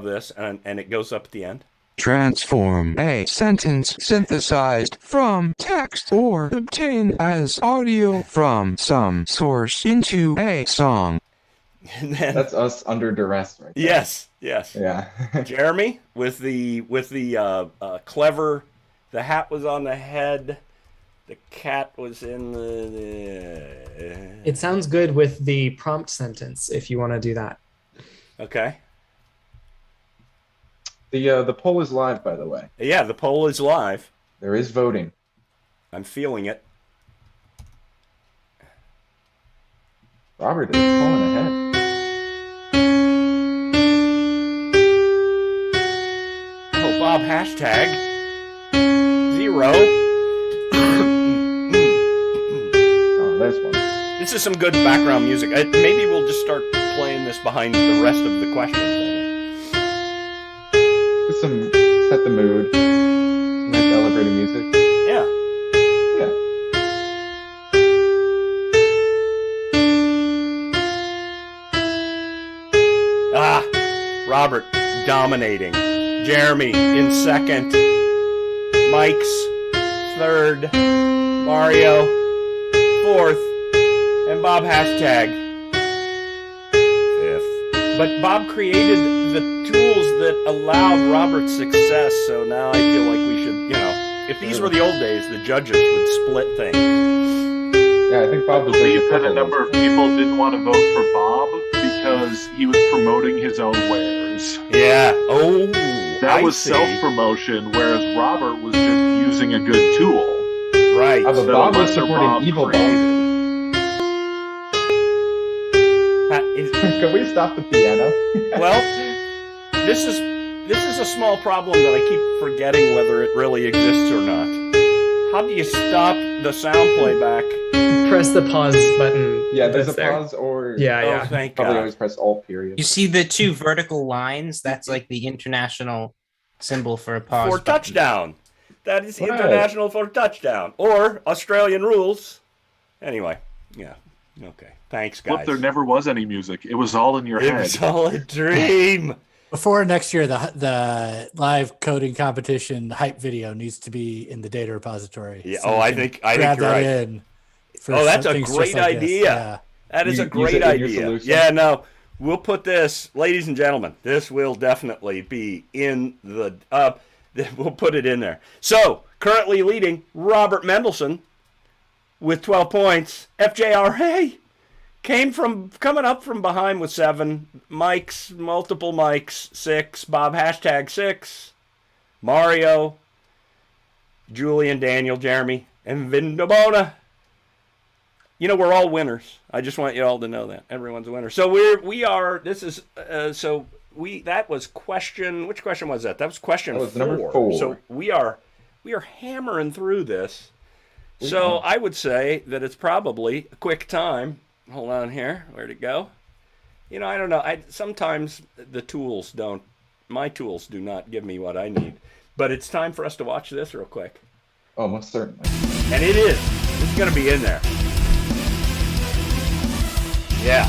this, and it goes up at the end. Transform a sentence synthesized from text or obtain as audio from some source into a song. And then That's us under duress right there. yes. Yeah. Jeremy with the clever. The hat was on the head. The cat was in the. It sounds good with the prompt sentence if you want to do that. Okay. The poll is live, by the way. Yeah, the poll is live. There is voting. I'm feeling it. Robert is pulling ahead. Oh, Bob, hashtag 0. row. Oh, there's one. This is some good background music. Maybe we'll just start playing this behind the rest of the questions. Just some set the mood. Some nice elevator music. Yeah. Yeah. Robert dominating. Jeremy in second. Mike's third. Mario fourth. And Bob hashtag fifth. But Bob created the tools that allowed Robert's success, so now I feel like we should, if these were the old days, the judges would split things. Yeah, I think I Bob was believe that a number of people didn't want to vote for Bob because he was promoting his own wares. Yeah. Oh, That was self-promotion, whereas Robert was just using a good tool. Right. But So Bob was Mr. supporting Bob evil created. Bob. Can we stop the piano? Well, this is a small problem that I keep forgetting whether it really exists or not. How do you stop the sound playback? Press the pause button. Yeah, there's a that's there. pause or Yeah, Oh, yeah. thank probably God. always press Alt period. You see the two vertical lines? That's like the international symbol for a pause. For button. touchdown. That is Right. international for touchdown. Or Australian rules. Anyway, yeah. Okay. Thanks, guys. Look, there never was any music. It was all in your It head. was all a dream. Before next year, the live coding competition hype video needs to be in the data repository. Yeah. So Oh, we I can think grab you're that right. in. For Oh, that's a things just great like this. idea. Yeah. That is a Use great it in your idea. solution. Yeah, no. We'll put this, ladies and gentlemen, this will definitely be in the we'll put it in there. So, currently leading Robert Mendelson with 12 points. FJRA coming up from behind with 7. Multiple Mikes, 6. Bob hashtag 6. Mario, Julian, Daniel, Jeremy, and Vindobona. We're all winners. I just want you all to know that everyone's a winner. So that was question. Which question was that? That was question That was 4. number 4. So we are hammering through this. So I would say that it's probably a quick time. Hold on here. Where'd it go? I don't know. Sometimes my tools do not give me what I need. But it's time for us to watch this real quick. Oh, most certainly. And it is. It's going to be in there. Yeah.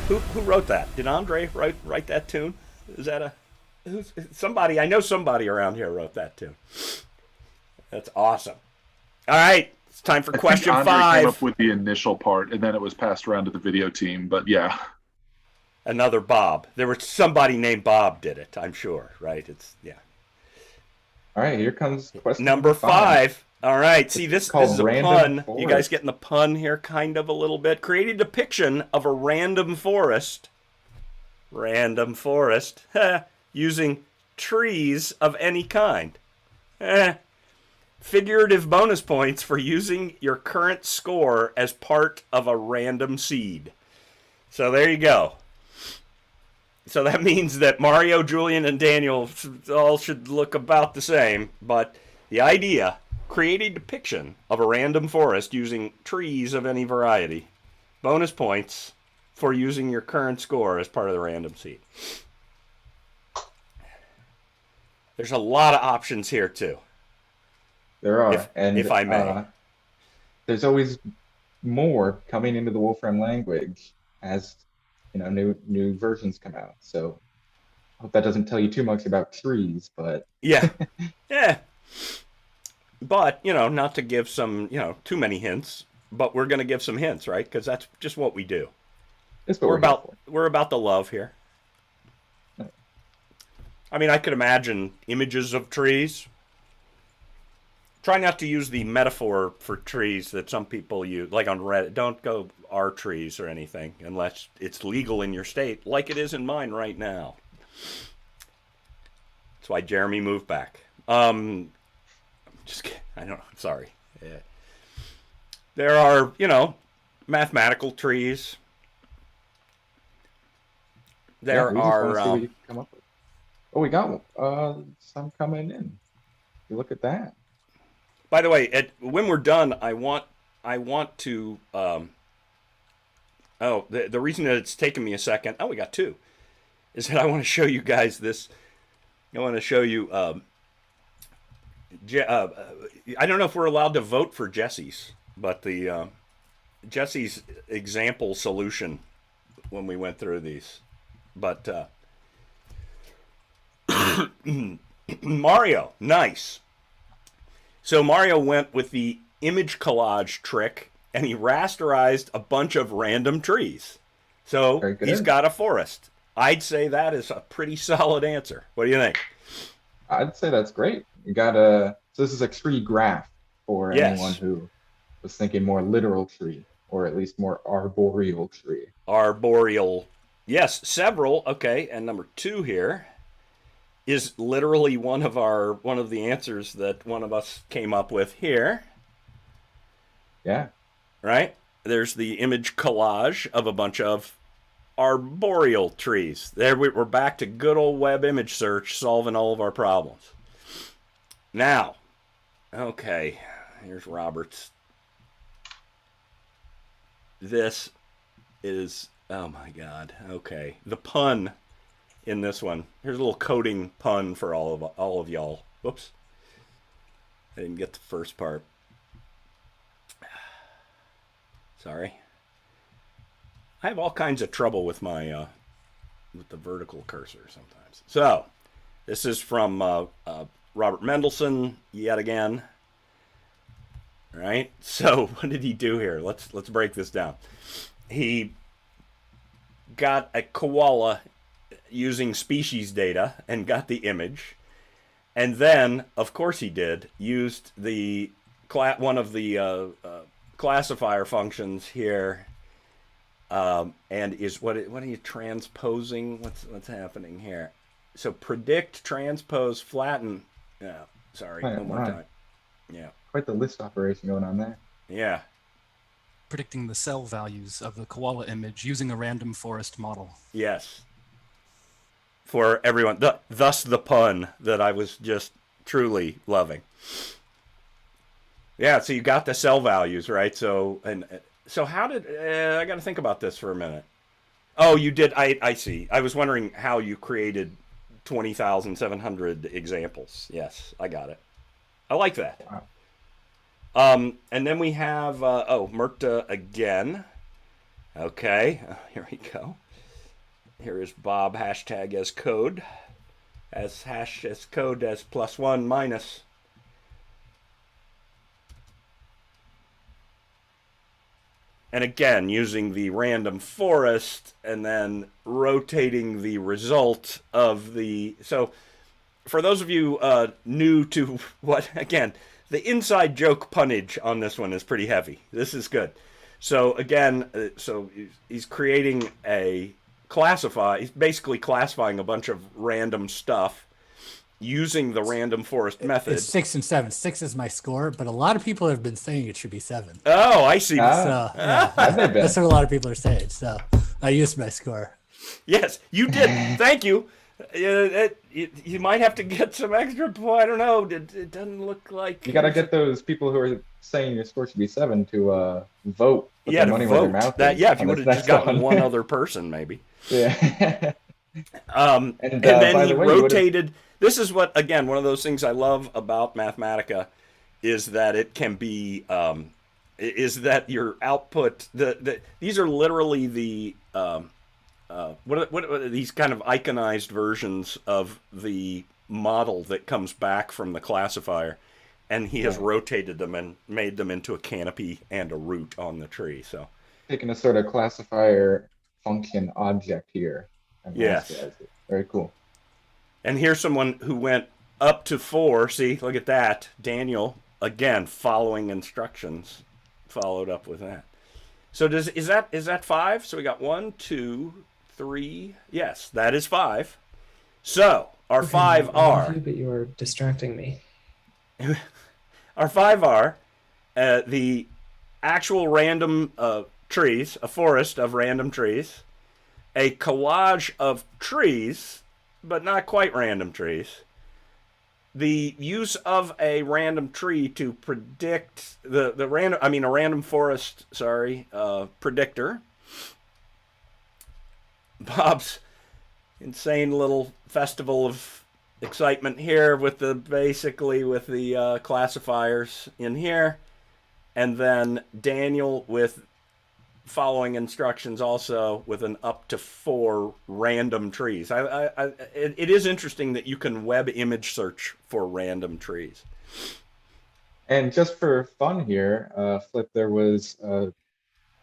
Who wrote that? Did Andre write that tune? Is that somebody? I know somebody around here wrote that tune. That's awesome. All right, it's time for question I think Andre 5. came up with the initial part, and then it was passed around to the video team. But yeah, Another Bob. There was somebody named Bob did it. I'm sure, right? All right, here comes question Number 5. All right. See, this called is a Random pun. Forest. You guys getting the pun here kind of a little bit? Create a depiction of a random forest. Random forest. Using trees of any kind. Figurative bonus points for using your current score as part of a random seed. So there you go. So that means that Mario, Julian, and Daniel all should look about the same, but the idea, create a depiction of a random forest using trees of any variety. Bonus points for using your current score as part of the random seed. There's a lot of options here, too. There are. If I may. There's always more coming into the Wolfram language as new versions come out. So I hope that doesn't tell you too much about trees, but Yeah. Yeah. But, not to give some, too many hints, but we're going to give some hints, right? Because that's just what we do. it's what We're about the love here. I mean, I could imagine images of trees. Try not to use the metaphor for trees that some people use, like on Reddit. Don't go our trees or anything unless it's legal in your state, like it is in mine right now. That's why Jeremy moved back. Just kidding. I don't know. Sorry. Yeah. There are, mathematical trees. There we just wanna see are. what you come up with. Oh, we got some coming in. You look at that. By the way, when we're done, I want to. The reason that it's taken me a second. Oh, we got two. Is that I want to show you guys this. I want to show you. I don't know if we're allowed to vote for Jesse's, but the Jesse's example solution when we went through these, but Mario, nice. So Mario went with the image collage trick, and he rasterized a bunch of random trees. So he's got a forest. I'd say that is a pretty solid answer. What do you think? I'd say that's great. You got so this is a tree graph for anyone who was thinking more literal tree, or at least more arboreal tree. Arboreal, yes, several. Okay, and number 2 here is literally one of the answers that one of us came up with here. Yeah. Right? There's the image collage of a bunch of arboreal trees. There we're back to good old web image search, solving all of our problems. Now, okay, here's Robert's. This is, oh my God, okay. The pun in this one. Here's a little coding pun for all of y'all. Whoops. I didn't get the first part. Sorry. I have all kinds of trouble with my with the vertical cursor sometimes. So, this is from Robert Mendelsohn yet again. All right. So, what did he do here? Let's break this down. He got a koala using species data and got the image, and then, of course, he used the one of the classifier functions here. And is what are you transposing? What's happening here? So predict, transpose, flatten. Yeah, sorry, one more time. Yeah. Quite the list operation going on there. Yeah. Predicting the cell values of the koala image using a random forest model. Yes. For everyone, thus the pun that I was just truly loving. Yeah, so you got the cell values, right? So how did I got to think about this for a minute? Oh, you did. I see. I was wondering how you created 20,700 examples. Yes, I got it. I like that. Wow. And then we have Murta again. Okay, here we go. Here is Bob hashtag as code, as hash as code as +1 minus. And again, using the random forest and then rotating the result of the... So, for those of you new to what... Again, the inside joke punnage on this one is pretty heavy. This is good. So, again, he's creating a he's basically classifying a bunch of random stuff using the random forest method. It's 6 and 7. 6 is my score, but a lot of people have been saying it should be 7. Oh, I see. So yeah, that's what a lot of people are saying. So I used my score. Yes, you did. Thank you. You might have to get some extra. I don't know. It doesn't look like you got to get those people who are saying your score should be 7 to vote. Put their money where their mouth is. Yeah, if you would have just gotten one other person, maybe. Yeah. And then he rotated. This is what, again, one of those things I love about Mathematica is that it can be, is that your output, these are literally the, what are these kind of iconized versions of the model that comes back from the classifier, and he has rotated them and made them into a canopy and a root on the tree. So taking a sort of classifier function object here. Yes. Very cool. And here's someone who went up to 4. See, look at that. Daniel, again, following instructions, followed up with that. So is that 5? So we got 1, 2, 3. Yes, that is 5. So our 5 are. But you are distracting me. Our 5 are the actual random trees, a forest of random trees, a collage of trees but not quite random trees. The use of a random tree to predict a random forest, predictor. Bob's insane little festival of excitement here with the classifiers in here, and then Daniel with following instructions also with an up to 4 random trees. It is interesting that you can web image search for random trees. And just for fun here, Flip, there was a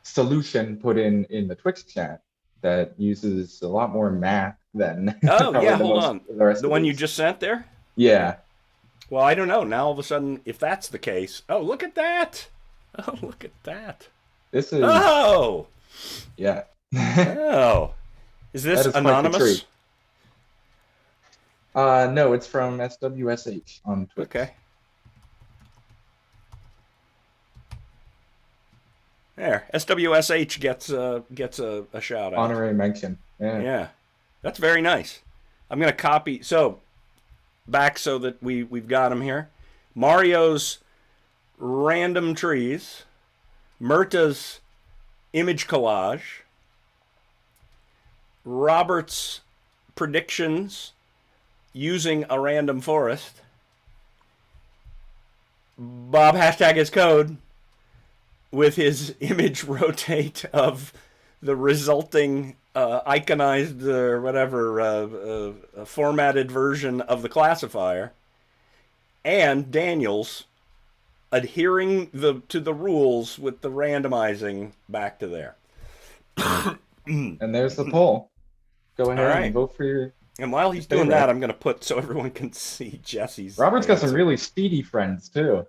solution put in the Twitch chat that uses a lot more math than Oh probably yeah, the hold most- on. the rest The of one you these. just sent there? Yeah. Well, I don't know. Now all of a sudden, if that's the case, oh look at that! Oh look at that! This is Oh, yeah. oh, is this That is quite the anonymous? treat. No, it's from SWSH on Twitch. Okay. There, SWSH gets a shout out. Honorary mention. Yeah. Yeah, that's very nice. I'm gonna copy back so that we've got them here. Mario's random trees, Myrta's image collage, Robert's predictions using a random forest, Bob hashtag his code with his image rotate of the resulting iconized or whatever formatted version of the classifier, and Daniel's adhering to the rules with the randomizing back to there. And there's the poll. Go ahead All right. and vote for your. And while he's doing that, I'm going to put so everyone can see Jesse's. Robert's got some answer. really speedy friends too.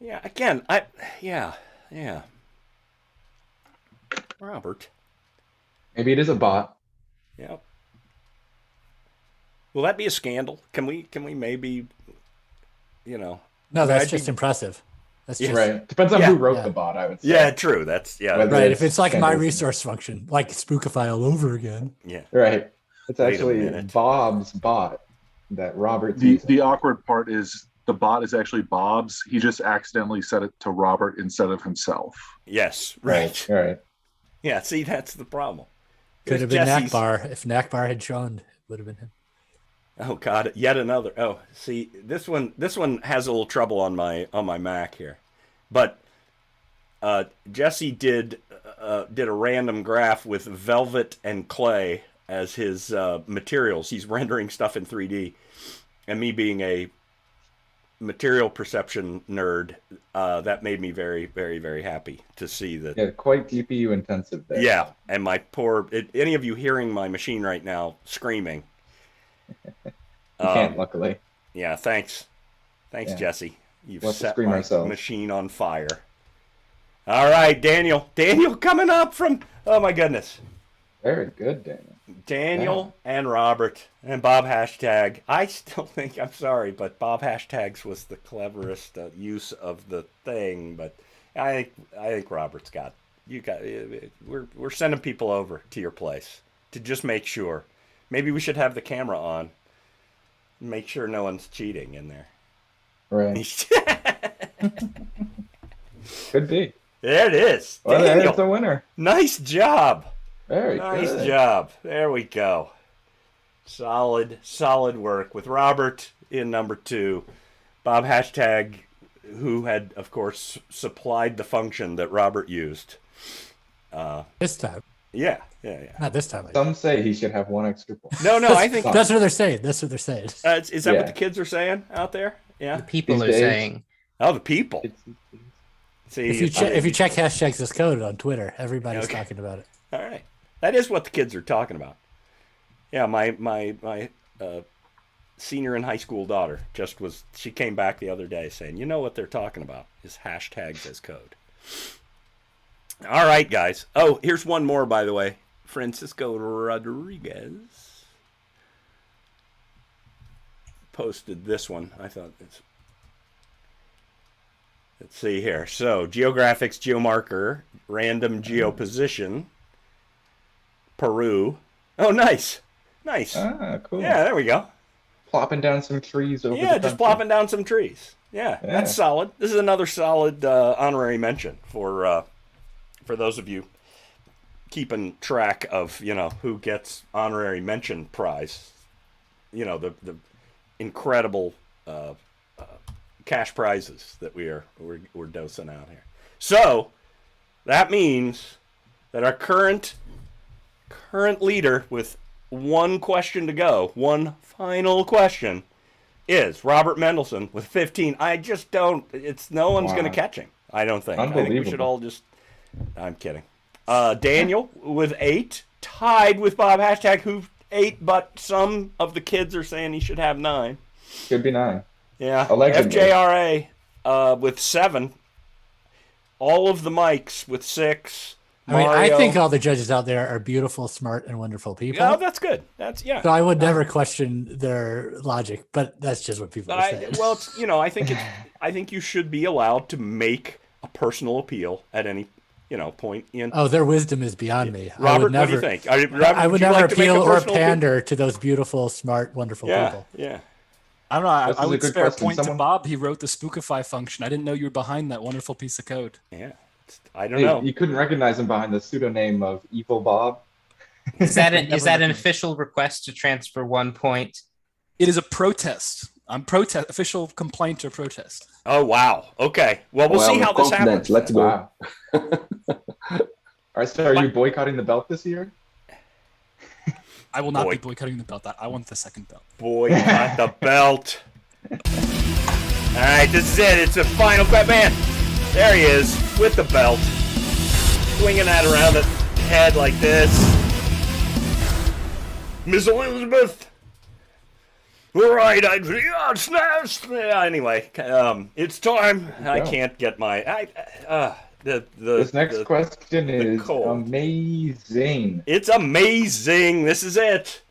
Yeah, again, yeah. Robert. Maybe it is a bot. Yep. Will that be a scandal? Can we maybe, No, that's I'd just be- impressive. That's Yeah. just Right. Depends on Yeah. who wrote Yeah. the bot, I would say. Yeah, true. That's Whether right. it's If it's like my scandals. resource function, like Spookify all over again. Yeah. Right. It's Wait a actually minute. Bob's bot that Robert's The using. awkward part is the bot is actually Bob's. He just accidentally set it to Robert instead of himself. Yes. Right. Right. Yeah. See, that's the problem. Could have Here's been Jesse's- Nakbar. If Nakbar had shown, it would have been him. Oh God, yet another. Oh, see, this one has a little trouble on my Mac here, but Jesse did a random graph with velvet and clay as his materials. He's rendering stuff in 3D, and me being a material perception nerd, that made me very, very, very happy to see that. Yeah, quite GPU intensive there. Yeah, and my any of you hearing my machine right now screaming? You can't, luckily. Yeah, thanks, Yeah. Jesse. You've We'll have to set scream my ourselves. machine on fire. All right, Daniel coming up from. Oh my goodness, Very good, Daniel. Daniel and Robert and Bob hashtag. I still think, I'm sorry, but Bob hashtags was the cleverest use of the thing. But I think Robert's got you got. We're sending people over to your place to just make sure. Maybe we should have the camera on. Make sure no one's cheating in there. Right. Could be. There it is. Well, Daniel, there's the winner. nice job. Very Nice good. job. There we go. Solid work with Robert in number 2. Bob hashtag, who had, of course, supplied the function that Robert used. This time. Yeah. Not this time. Some say he should have one extra point. No, I think That's what they're saying. Is that is that Yeah. what the kids are saying out there? Yeah. The people These are days- saying. Oh, the people. It's- See, if you check hashtags this code on Twitter, everybody's Okay. talking about it. All right, that is what the kids are talking about. Yeah, my senior in high school daughter she came back the other day saying, you know what they're talking about is hashtags as code. All right, guys. Oh, here's one more, by the way. Francisco Rodriguez posted this one. I thought it's. Let's see here. So, geographics, geomarker, random geoposition, Peru. Oh, nice. Nice. Ah, cool. Yeah, there we go. Plopping down some trees over the Yeah, just country. plopping down some trees. Yeah, Yeah. that's solid. This is another solid honorary mention for those of you keeping track of who gets honorary mention prize. The incredible cash prizes that we're dosing out here. So that means that our current leader with one question to go, one final question, is Robert Mendelson with 15. I just don't. No one's going to catch him. I don't think. I think we should all just. I'm kidding. Daniel with 8, tied with Bob Hashtag, who 8, but some of the kids are saying he should have 9. Could be 9. Yeah. Allegedly. FJRA with 7. All of the mics with 6. I mean, Mario. I think all the judges out there are beautiful, smart, and wonderful people. Oh, that's good. Yeah. So I would never question their logic, but that's just what people are saying. Well, it's, I think you should be allowed to make a personal appeal at any point in. Oh, their wisdom is beyond me. Robert, what do you think? I would never appeal or pander to those beautiful, smart, wonderful people. Yeah. I don't know. I would good spare a question. point to Someone- Bob. He wrote the Spookify function. I didn't know you were behind that wonderful piece of code. Yeah. I don't know. You couldn't recognize him behind the pseudonym of Evil Bob. Is that an official request to transfer 1 point? It is a protest. Official complaint or protest. Oh, wow. Okay. Well, we'll see how this happens. Let's go. Wow. All right, so are you boycotting the belt this year? I will not be boycotting the belt. I want the second belt. Boycott the belt. All right, this is it. It's a final man. There he is with the belt, swinging that around the head like this. Miss Elizabeth. All right, anyway, it's time. I can't get my. This next question is amazing. It's amazing. This is it.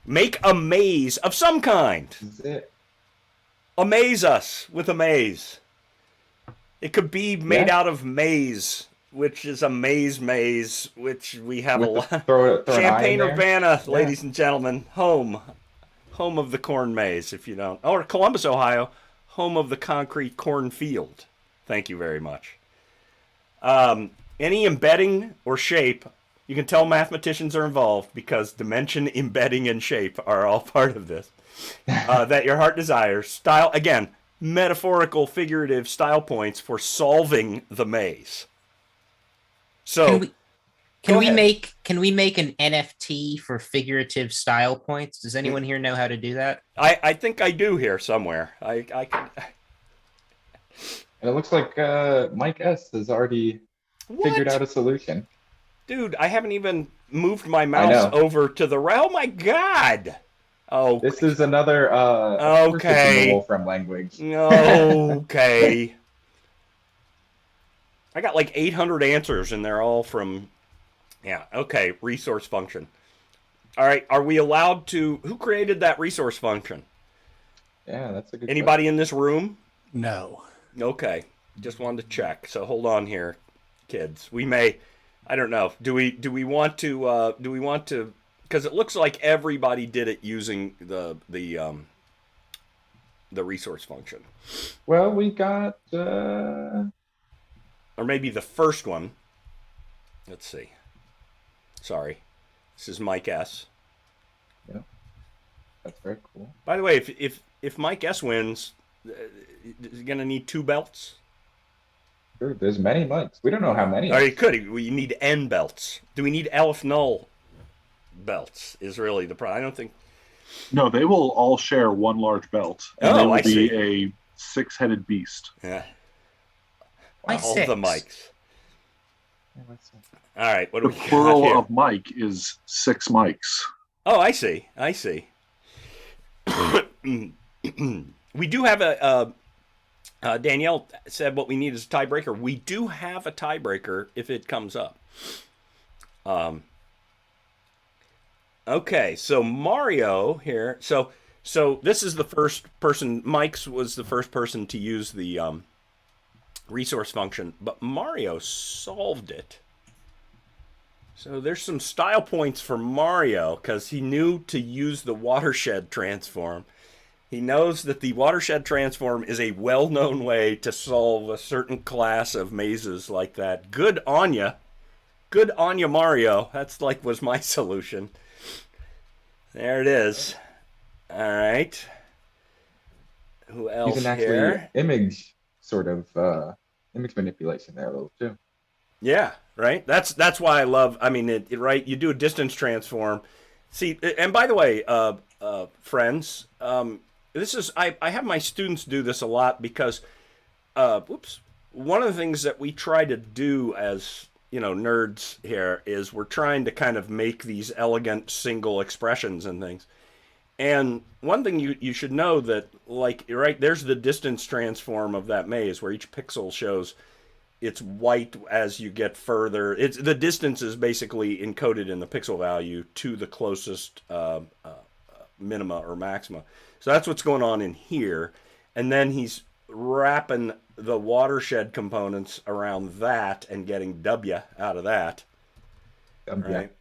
Make a maze of some kind. This is it. Amaze us with a maze. It could be made out of maize, which is a maze, which we have a lot. Throw Champaign Urbana, ladies and gentlemen, home of the corn maze, if you don't. Or Columbus, Ohio, home of the concrete cornfield. Thank you very much. Any embedding or shape, you can tell mathematicians are involved because dimension, embedding, and shape are all part of this. That your heart desires. Style, again, metaphorical, figurative style points for solving the maze. So, can we make an NFT for figurative style points? Does anyone here know how to do that? I think I do here somewhere. I can. And it looks like Mike S has already figured out a solution. Dude, I haven't even moved my mouse over to the right. Oh my god! Oh, this is another okay. In the Wolfram language. Okay. I got like 800 answers, and they're all from. Yeah. Okay. Resource function. All right. Are we allowed to? Who created that resource function? Yeah, that's a good. Anybody in this room? No. Okay. Just wanted to check. So hold on here, kids. We may. I don't know. Do we want to? Do we want to? Because it looks like everybody did it using the resource function. Well, we got. Or maybe the first one. Let's see. Sorry. This is Mike S. Yeah. That's very cool. By the way, if Mike S wins, is he going to need 2 belts? Sure, there's many mics. We don't know how many. Or he could. We need N belts. Do we need Elf Null belts is really the problem. I don't think. No, they will all share one large belt. And they will I see. A 6-headed beast. Yeah. Why All 6? the mics. All right, what do The we got plural here? of mic is 6 mics. Oh, I see. We do have a. Danielle said what we need is a tiebreaker. We do have a tiebreaker if it comes up. Okay, so Mario here. So this is the first person. Mike's was the first person to use the resource function, but Mario solved it. So there's some style points for Mario because he knew to use the watershed transform. He knows that the watershed transform is a well-known way to solve a certain class of mazes like that. Good on ya. Good on ya, Mario. That's like was my solution. There it is. All right. Who else Using actually here? image sort of image manipulation there a little too. Yeah, right. That's why I love. I mean, right. You do a distance transform. See, and by the way, friends, this is I have my students do this a lot because, one of the things that we try to do as nerds here is we're trying to kind of make these elegant single expressions and things. And one thing you should know that, like, right, there's the distance transform of that maze where each pixel shows it's white as you get further. It's the distance is basically encoded in the pixel value to the closest minima or maxima. So that's what's going on in here. And then he's wrapping the watershed components around that and getting W out of that. Right?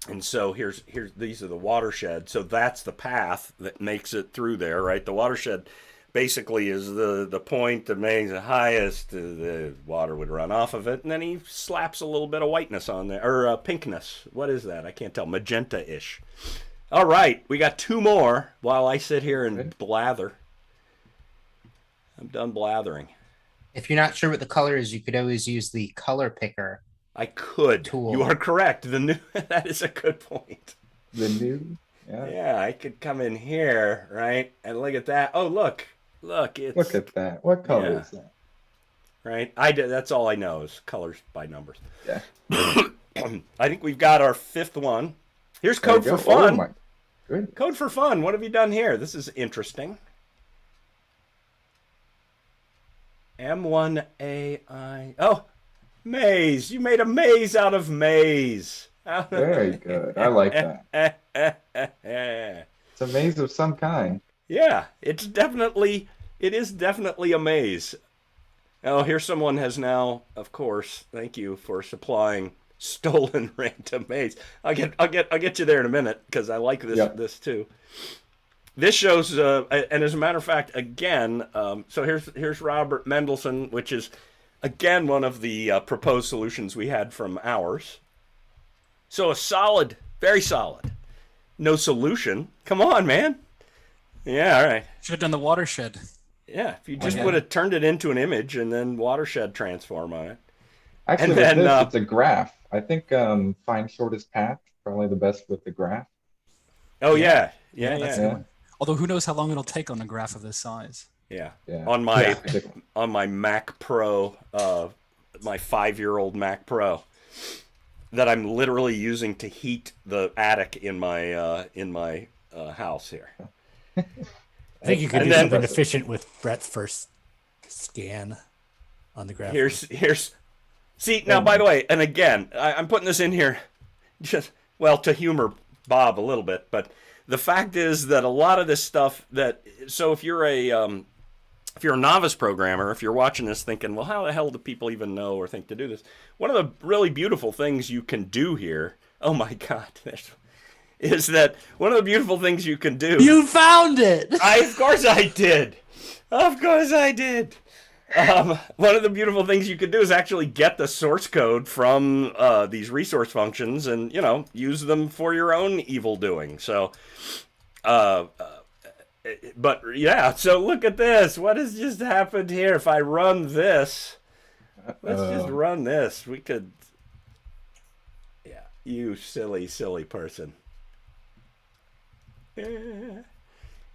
And so here's these are the watershed. So that's the path that makes it through there, right? The watershed basically is the point that makes the highest. The water would run off of it, and then he slaps a little bit of whiteness on there, or pinkness. What is that? I can't tell. Magenta-ish. All right, we got two more while I sit here and blather. I'm done blathering. If you're not sure what the color is, you could always use the color picker. I could. Tool. You are correct. The new that is a good point. The new, yeah. I could come in here, right, and look at that. Oh, look, it's look at that. What color is that? Right, I did. That's all I know is colors by numbers. Yeah. I think we've got our fifth one. Here's code for fun. Oh my goodness. Code for fun. What have you done here? This is interesting. M1AI. Oh, maze. You made a maze out of maze. Very good. I like that. It's a maze of some kind. Yeah, it is definitely a maze. Oh, here someone has now, of course, thank you for supplying stolen random maze. I'll get you there in a minute because I like this too. This shows, and as a matter of fact, again, so here's Robert Mendelsohn, which is, again, one of the proposed solutions we had from ours. So a solid, very solid. No solution. Come on, man. Yeah, all right. Should have done the watershed. Yeah, if you just would have turned it into an image and then watershed transform on it. Actually, with this, it's a graph. I think find shortest path, probably the best with the graph. Oh, yeah. That's a good one. Although who knows how long it'll take on a graph of this size. Yeah. On my Mac Pro, my 5-year-old Mac Pro, that I'm literally using to heat the attic in my house here. I think you could do something efficient with Brett's first scan on the graph. Here's. See now, by the way, and again, I'm putting this in here, just to humor Bob a little bit, but the fact is that a lot of this stuff so if you're a novice programmer, if you're watching this thinking, well, how the hell do people even know or think to do this? One of the really beautiful things you can do here, oh my God, is that one of the beautiful things you can do. You found it! Of course I did. Of course I did. One of the beautiful things you could do is actually get the source code from these resource functions and, use them for your own evil doing. So, but yeah, so look at this. What has just happened here? If I run this, let's just run this. We could, you silly, silly person.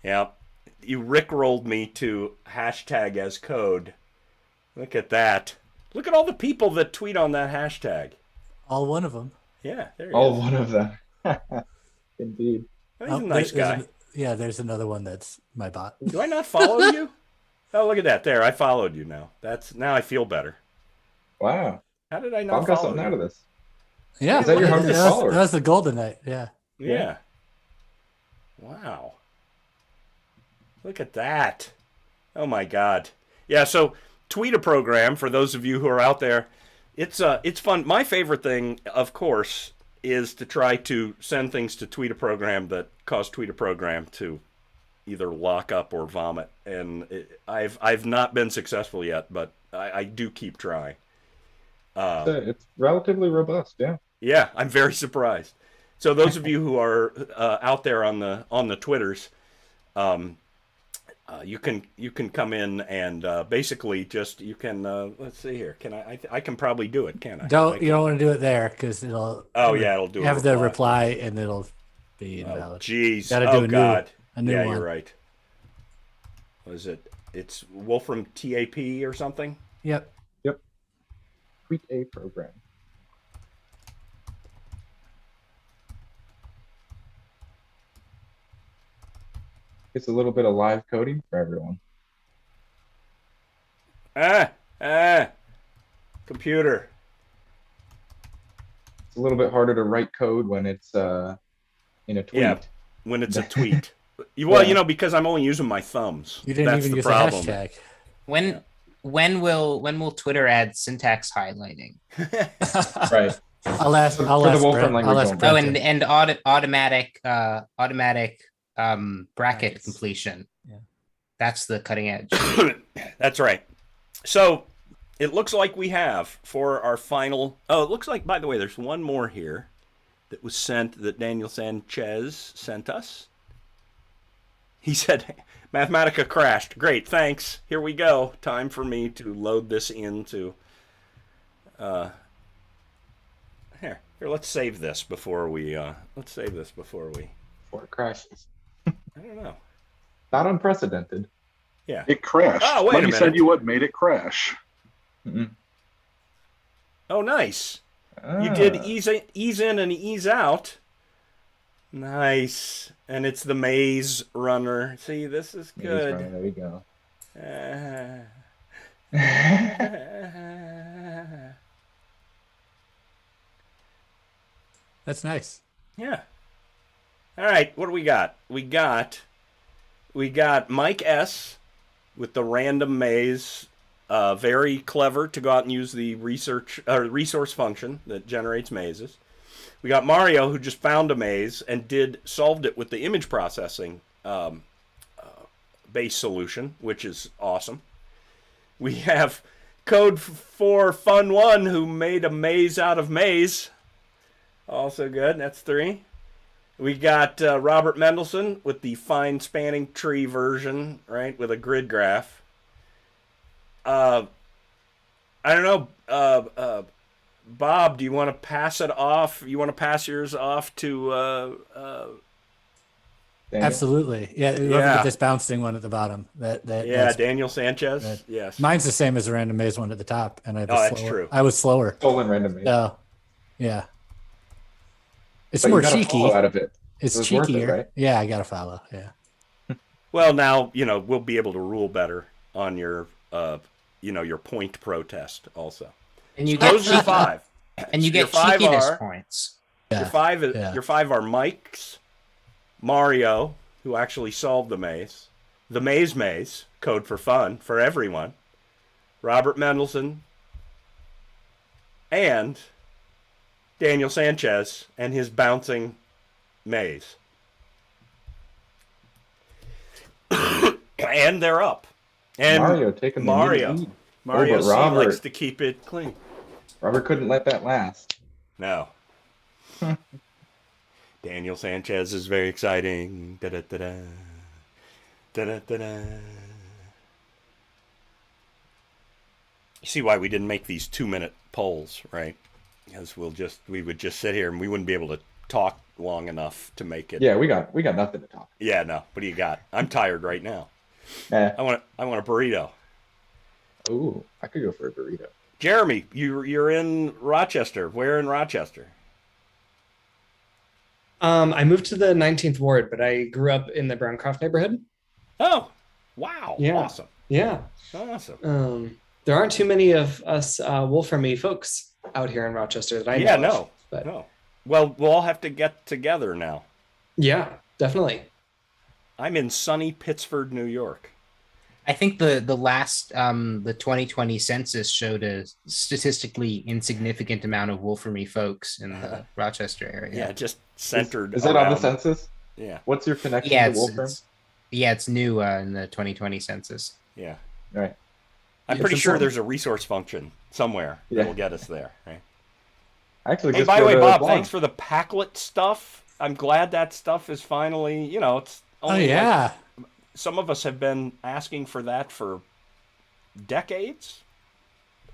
Yeah, you rickrolled me to hashtag as code. Look at that. Look at all the people that tweet on that hashtag. All one of them. Yeah, there he all is. One of them. Indeed. He's a nice guy. There's another one that's my bot. Do I not follow you? Oh, look at that. There, I followed you now. Now I feel better. Wow. How did I not Bob got follow something you? out of this. Yeah. Is that your 100th follower? That was the golden night. Yeah. Yeah. Wow. Look at that. Oh my God. Yeah, so tweet a program for those of you who are out there It's fun. My favorite thing, of course, is to try to send things to Tweet a Program that cause Tweet a Program to either lock up or vomit, and I've not been successful yet, but I do keep trying. It's relatively robust, yeah. Yeah, I'm very surprised. So those of you who are out there on the Twitters, you can come in and basically just you can let's see here. Can I can probably do it, can I? You don't want to do it there because it'll. Oh yeah, it'll do. You have the reply and it'll be invalid. Jeez. Gotta do God. A new yeah, one. you're right. What is it? It's Wolfram TAP or something. Yep. Tweet a program. It's a little bit of live coding for everyone. Computer. It's a little bit harder to write code when it's in a tweet. Yeah, when it's a tweet. Well, because I'm only using my thumbs. You didn't That's even the use problem. a hashtag. When will Twitter add syntax highlighting? Right. I'll ask. For the Wolfram language only. Oh, and automatic bracket completion. Yeah. That's the cutting edge. That's right. So it looks like we have for our final. Oh, it looks like, by the way, there's one more here that was sent that Daniel Sanchez sent us. He said, Mathematica crashed. Great, thanks. Here we go. Time for me to load this into. Here, let's save this before we. Before it crashes. I don't know. Not unprecedented. Yeah. It crashed. Oh, wait Let a me minute. send you what made it crash. Oh, nice. You did ease in and ease out. Nice. And it's the maze runner. See, this is good. There we go. That's nice. Yeah. All right, what do we got? We got Mike S with the random maze. Very clever to go out and use the resource function that generates mazes. We got Mario, who just found a maze and solved it with the image processing base solution, which is awesome. We have Code for Fun 1, who made a maze out of maze. Also good. That's 3. We got Robert Mendelson with the fine spanning tree version, right, with a grid graph. I don't know. Bob, do you want to pass it off? You want to pass yours off to Daniel? Absolutely. Yeah. Whoever did this bouncing one at the bottom. That's Daniel Sanchez. Yes. Mine's the same as the random maze one at the top, and that's true. I was slower. Stolen random maze. So, yeah. It's But more you gotta cheeky. follow out of it. It's It was worth it, cheekier. right? Yeah, I gotta follow. Yeah. Well, now we'll be able to rule better on your your point protest also. And you get Those are 5. And you get Your 5 cheekiness are- points. Yeah. Your 5 are Mike's, Mario, who actually solved the maze, Code for Fun for everyone, Robert Mendelson, and Daniel Sanchez and his bouncing maze. And they're up. And Mario taking the lead. Mario but Robert- likes to keep it clean. Robert couldn't let that last. No. Daniel Sanchez is very exciting. Da-da-da-da. Da-da-da-da. You see why we didn't make these 2-minute polls, right? Because we would just sit here and we wouldn't be able to talk long enough to make it. Yeah, we got nothing to talk. Yeah, no. What do you got? I'm tired right now. Eh. I want a burrito. Ooh, I could go for a burrito. Jeremy, you're in Rochester. Where in Rochester? I moved to the 19th ward, but I grew up in the Browncroft neighborhood. Oh, wow. Yeah. Awesome. Yeah. Awesome. There aren't too many of us Wolfram-y folks out here in Rochester that I know. Yeah, of, but no. Well, we'll all have to get together now. Yeah, definitely. I'm in sunny Pittsford, New York. I think the last the 2020 census showed a statistically insignificant amount of Wolframy folks in the Rochester area. Yeah, just centered. Is that on the around- census? Yeah. What's your connection Yeah, to Wolfram? it's new in the 2020 census. Yeah. Right. I'm It's pretty sure important. there's a resource function somewhere Yeah. that will get us there. Right? Actually, Hey, just by the go way, to Bob, blog. thanks for the Packlet stuff. I'm glad that stuff is finally, it's Oh only yeah. some of us have been asking for that for decades.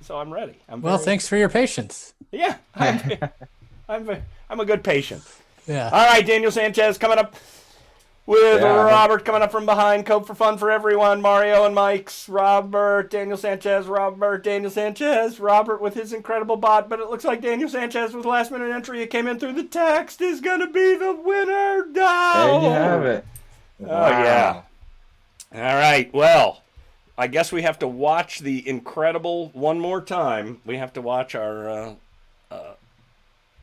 So I'm ready. Well, thanks for your patience. Yeah, I'm a good patient. Yeah. All right, Daniel Sanchez coming up with Yeah. Robert coming up from behind. Cope for fun for everyone. Mario and Mike's Robert, Daniel Sanchez, Robert, Daniel Sanchez, Robert with his incredible bot. But it looks like Daniel Sanchez with last minute entry. It came in through the text is going to be the winner. No. There you have it. Oh, yeah. All right. Well, I guess we have to watch the Incredible one more time. We have to watch our,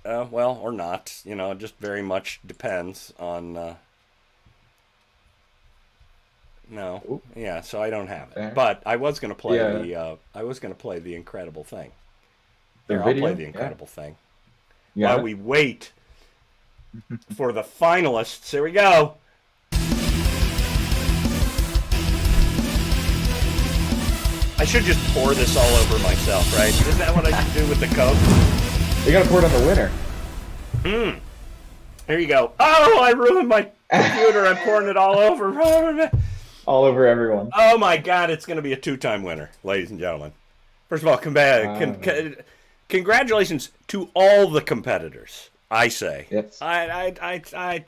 well, or not. It just very much depends on. No. Oop. Yeah. So I don't have it, There. but I was gonna play Yeah. I was gonna play the Incredible thing. The Here, I'll video? play the Yeah. Incredible thing You got while it? we wait for the finalists. Here we go. I should just pour this all over myself, right? Isn't that what I should do with the Coke? You gotta pour it on the winner. Here you go. Oh, I ruined my computer. I'm pouring it all over. All over everyone. Oh my God, it's going to be a two-time winner, ladies and gentlemen. First of all, congratulations to all the competitors. I say. Yes.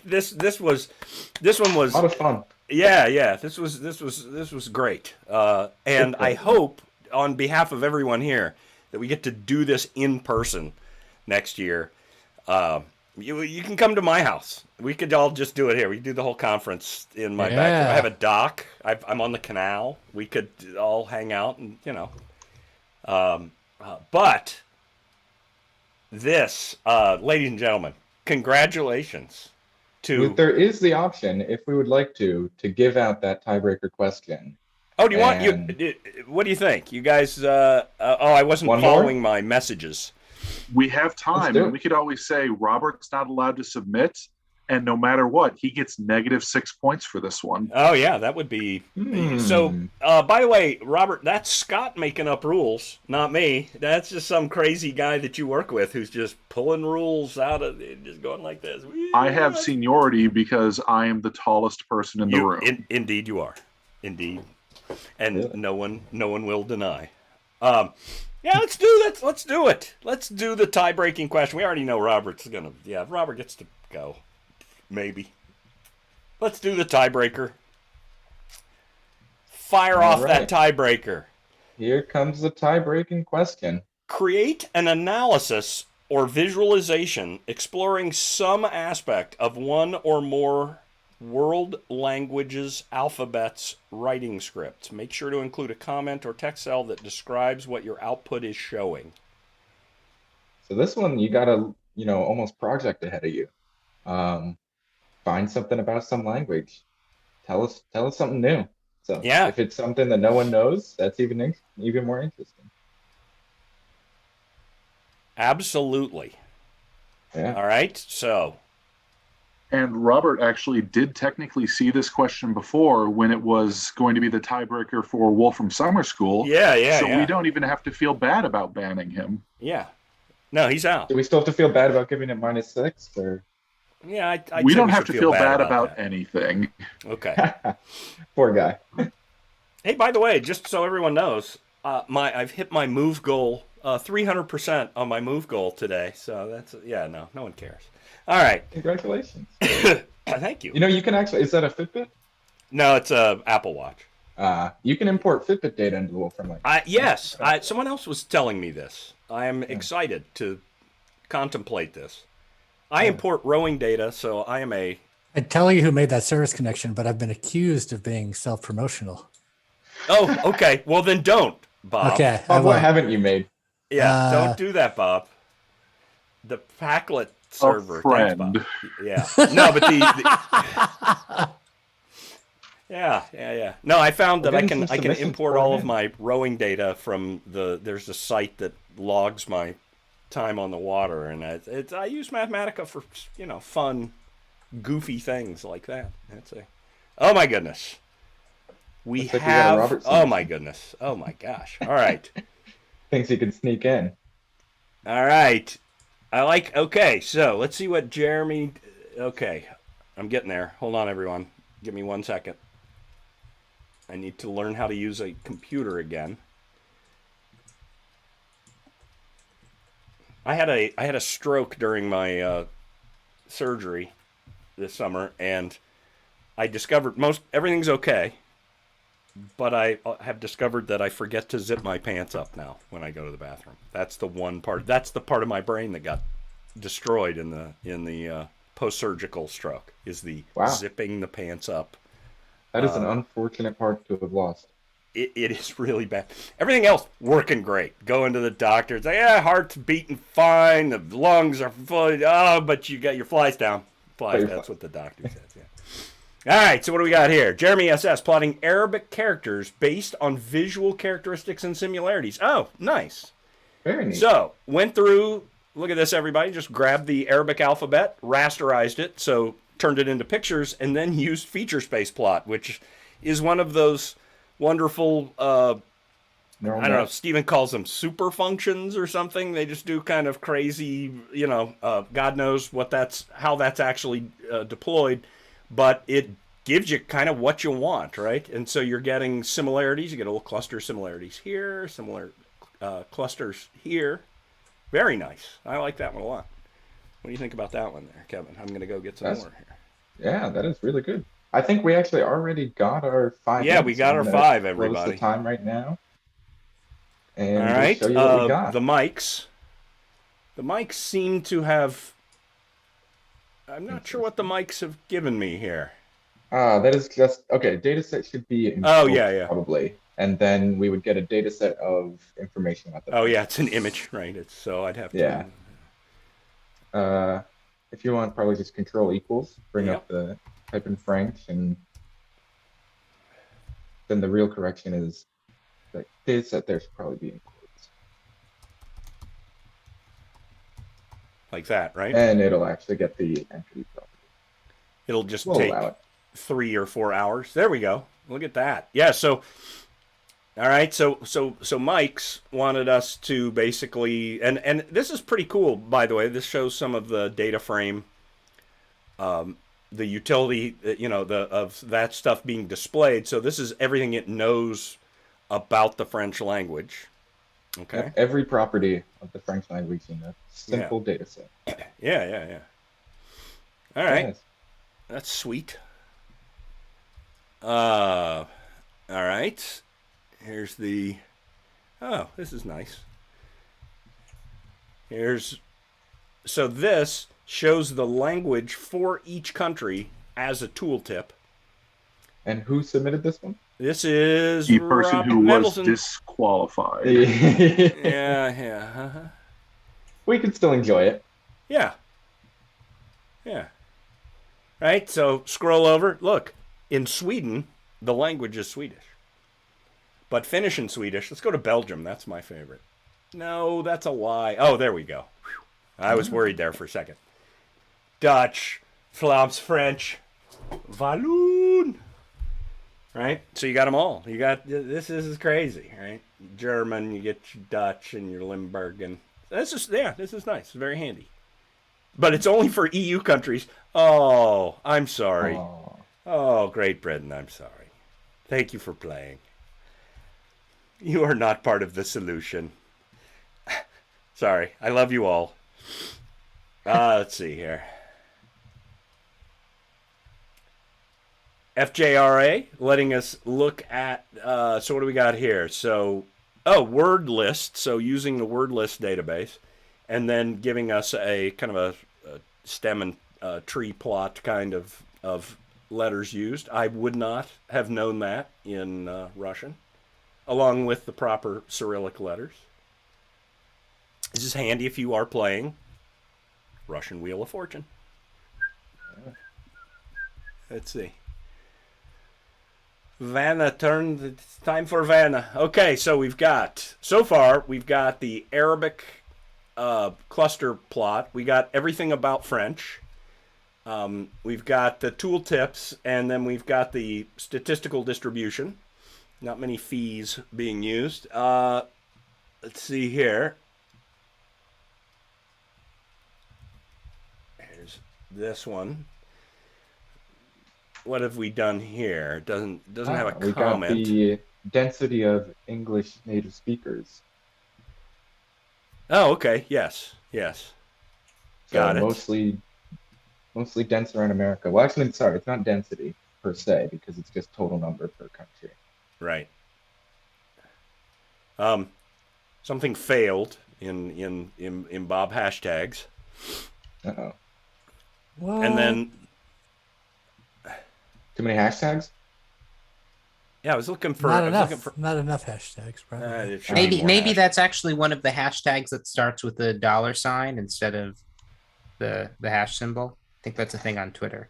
This one was A lot of fun. yeah. This was great. And I hope, on behalf of everyone here, that we get to do this in person next year. You can come to my house. We could all just do it here. We could do the whole conference in my backyard. I have a dock. I'm on the canal. We could all hang out and, but this, ladies and gentlemen, congratulations to... There is the option, if we would like to give out that tiebreaker question. Oh, do you want... And- what do you think? You guys... I wasn't One more? following my messages. We have time, do and it. we could always say Robert's not allowed to submit, and no matter what, he gets -6 points for this one. Oh, yeah, that would be... So, by the way, Robert, that's Scott making up rules, not me. That's just some crazy guy that you work with who's just pulling rules out of... Just going like this. I have seniority because I am the tallest person in the room. Indeed you are. Indeed. And Really? no one will deny. Yeah, let's do that. Let's do it. Let's do the tie-breaking question. We already know Robert's gonna... Yeah, Robert gets to go. Maybe. Let's do the tiebreaker. Fire off that tiebreaker. Here comes the tie-breaking question. Create an analysis or visualization exploring some aspect of one or more world languages, alphabets, writing scripts. Make sure to include a comment or text cell that describes what your output is showing. So this one, you gotta, almost project ahead of you. Find something about some language. Tell us something new. So Yeah. if it's something that no one knows, that's even more interesting. Absolutely. Yeah. All right. So, And Robert actually did technically see this question before when it was going to be the tiebreaker for Wolfram Summer School. yeah. So we don't even have to feel bad about banning him. Yeah. No, he's out. Do we still have to feel bad about giving it -6 or? Yeah, I'd We say don't have should to feel bad about that. anything. Okay. Poor guy. Hey, by the way, just so everyone knows, I've hit my move goal, 300% on my move goal today. So that's no one cares. All right. Congratulations. Thank you. You can actually, is that a Fitbit? No, it's a Apple Watch. You can import Fitbit data into Wolfram. Yes, someone else was telling me this. I am excited to contemplate this. I import rowing data, so I am a... I'd tell you who made that service connection, but I've been accused of being self-promotional. Oh, okay. Well, then don't, Bob. Okay. Bob, what haven't you made? Yeah, don't do that, Bob. The Packlet server. Thanks, friend. Bob. Yeah. No, but the Yeah. No, I found that We're I getting can some submissions import pouring all of in. my rowing data from there's a site that logs my time on the water, and I use Mathematica for fun, goofy things like that. That's a oh my goodness. We Looks like we got a have Robert oh my submission. goodness. Oh my gosh. All right. Thinks he could sneak in. All right. Okay, so let's see what Jeremy. Okay, I'm getting there. Hold on, everyone. Give me 1 second. I need to learn how to use a computer again. I had a stroke during my surgery this summer, and I discovered everything's okay, but I have discovered that I forget to zip my pants up now when I go to the bathroom. That's the one part. That's the part of my brain that got destroyed in the post-surgical stroke. Is the Wow. zipping the pants up. That is an unfortunate part to have lost. It is really bad. Everything else working great. Going to the doctor, it's like, yeah, heart's beating fine, the lungs are full. Oh, but you got your flies down. That's what the doctor says. Yeah. All right, so what do we got here? Jeremy SS plotting Arabic characters based on visual characteristics and similarities. Oh, nice. Very neat. So went through. Look at this, everybody. Just grabbed the Arabic alphabet, rasterized it, so turned it into pictures, and then used feature space plot, which is one of those wonderful. I don't know. Stephen calls them super functions or something. They just do kind of crazy. God knows how that's actually deployed, but it gives you kind of what you want, right? And so you're getting similarities. You get a little cluster of similarities here, similar clusters here. Very nice. I like that one a lot. What do you think about that one there, Kevin? I'm going to go get some more here. Yeah, that is really good. I think we actually already got our 5. Yeah, we got our 5, everybody. Close the time right now. And all right, we'll show you what we got. The mics. The mics seem to have. I'm not sure what the mics have given me here. That is just okay. Data set should be in yeah, probably, and then we would get a data set of information about the. Oh yeah, it's an image, right? So I'd have to. Yeah. If you want, probably just Control equals. Bring up the type in French, and then the real correction is that data set there should probably be in quotes. Like that, right? And it'll actually get the entry property. It'll just take 3 or 4 hours. There we go. Look at that. Yeah. So, all right. So Mike's wanted us to basically, and this is pretty cool, by the way. This shows some of the data frame, the utility, of that stuff being displayed. So this is everything it knows about the French language. Okay. Every property of the French language in a simple data set. Yeah. All right. Yes. That's sweet. All right. Here's the. Oh, this is nice. So this shows the language for each country as a tooltip. And who submitted this one? This is the person who was Mendelson. Disqualified. Yeah. We can still enjoy it. Yeah. Right, so scroll over. Look, in Sweden, the language is Swedish. But Finnish and Swedish, let's go to Belgium. That's my favorite. No, that's a lie. Oh, there we go. Whew. I was worried there for a second. Dutch, Vlaams, French, Walloon. Right? So you got them all. You got, this is crazy, right? German, you get your Dutch and your Limburg. And this is nice. It's very handy. But it's only for EU countries. Oh, I'm sorry. Oh, Great Britain, I'm sorry. Thank you for playing. You are not part of the solution. Sorry, I love you all. Let's see here. FJRA letting us look at, so what do we got here? So, word list. So using the word list database and then giving us a kind of a stem and tree plot kind of letters used. I would not have known that in Russian, along with the proper Cyrillic letters. This is handy if you are playing Russian Wheel of Fortune. Let's see. Vanna turned. It's time for Vanna. Okay, so we've got the Arabic cluster plot. We got everything about French. We've got the tooltips, and then we've got the statistical distribution. Not many fees being used. Let's see here. Here's this one. What have we done here? It doesn't have a We comment. got the density of English native speakers. Oh, okay. Yes. So Got it. mostly dense around America. Well, actually, sorry, it's not density per se because it's just total number per country. Right. Something failed in Bob hashtags, Uh-oh. What? and then Too many hashtags? I was looking for. not I was enough. looking for. Not enough hashtags, probably. There should be Maybe more that's actually one of the hashtags that starts with the $sign instead of the hash symbol. I think that's a thing on Twitter.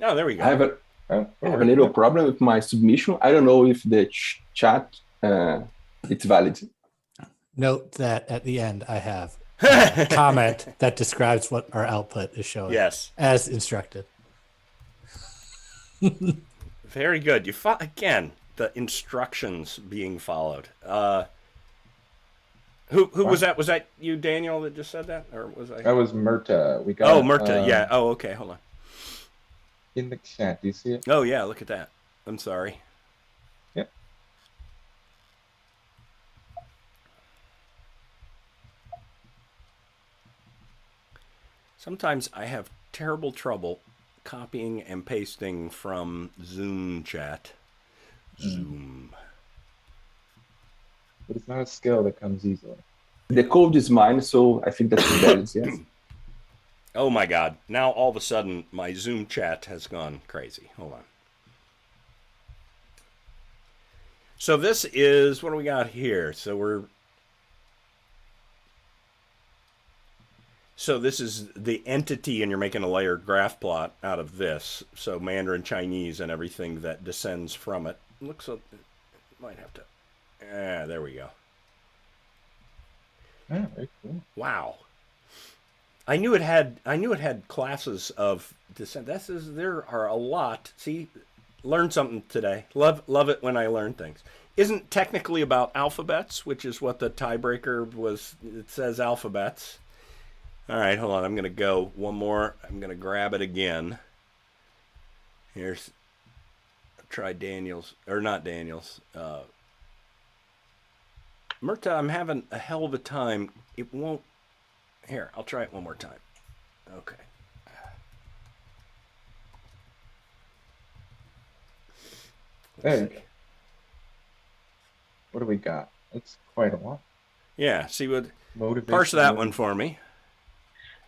Oh, there we go. I have a Oh, I have a little problem with my submission. I don't know if the chat it's valid. Note that at the end I have a comment that describes what our output is showing. Yes. As instructed. Very good. Again, the instructions being followed. Who was that? Was that you, Daniel, that just said that, or was I? That was Murta. We got. Oh, Murta. Yeah. Oh, okay. Hold on. In the chat, do you see it? Oh, yeah. Look at that. I'm sorry. Yep. Sometimes I have terrible trouble copying and pasting from Zoom chat. Zoom. But it's not a skill that comes easily. The code is mine, so I think that's valid. Yes. Oh my God. Now all of a sudden my Zoom chat has gone crazy. Hold on. So this is, what do we got here? So this is the entity, and you're making a layered graph plot out of this. So Mandarin Chinese and everything that descends from it. Looks like it might have to. There we go. Yeah, very cool. Wow. I knew it had classes of descent. There are a lot. See, learned something today. Love it when I learn things. Isn't technically about alphabets, which is what the tiebreaker was. It says alphabets. All right, hold on. I'm going to go one more. I'm going to grab it again. Here's, try Daniel's, or not Daniel's. Murta, I'm having a hell of a time. It won't. Here, I'll try it one more time. Okay. There you go. What do we got? It's quite a lot. Yeah, see what. Motivation. Parse that one for me.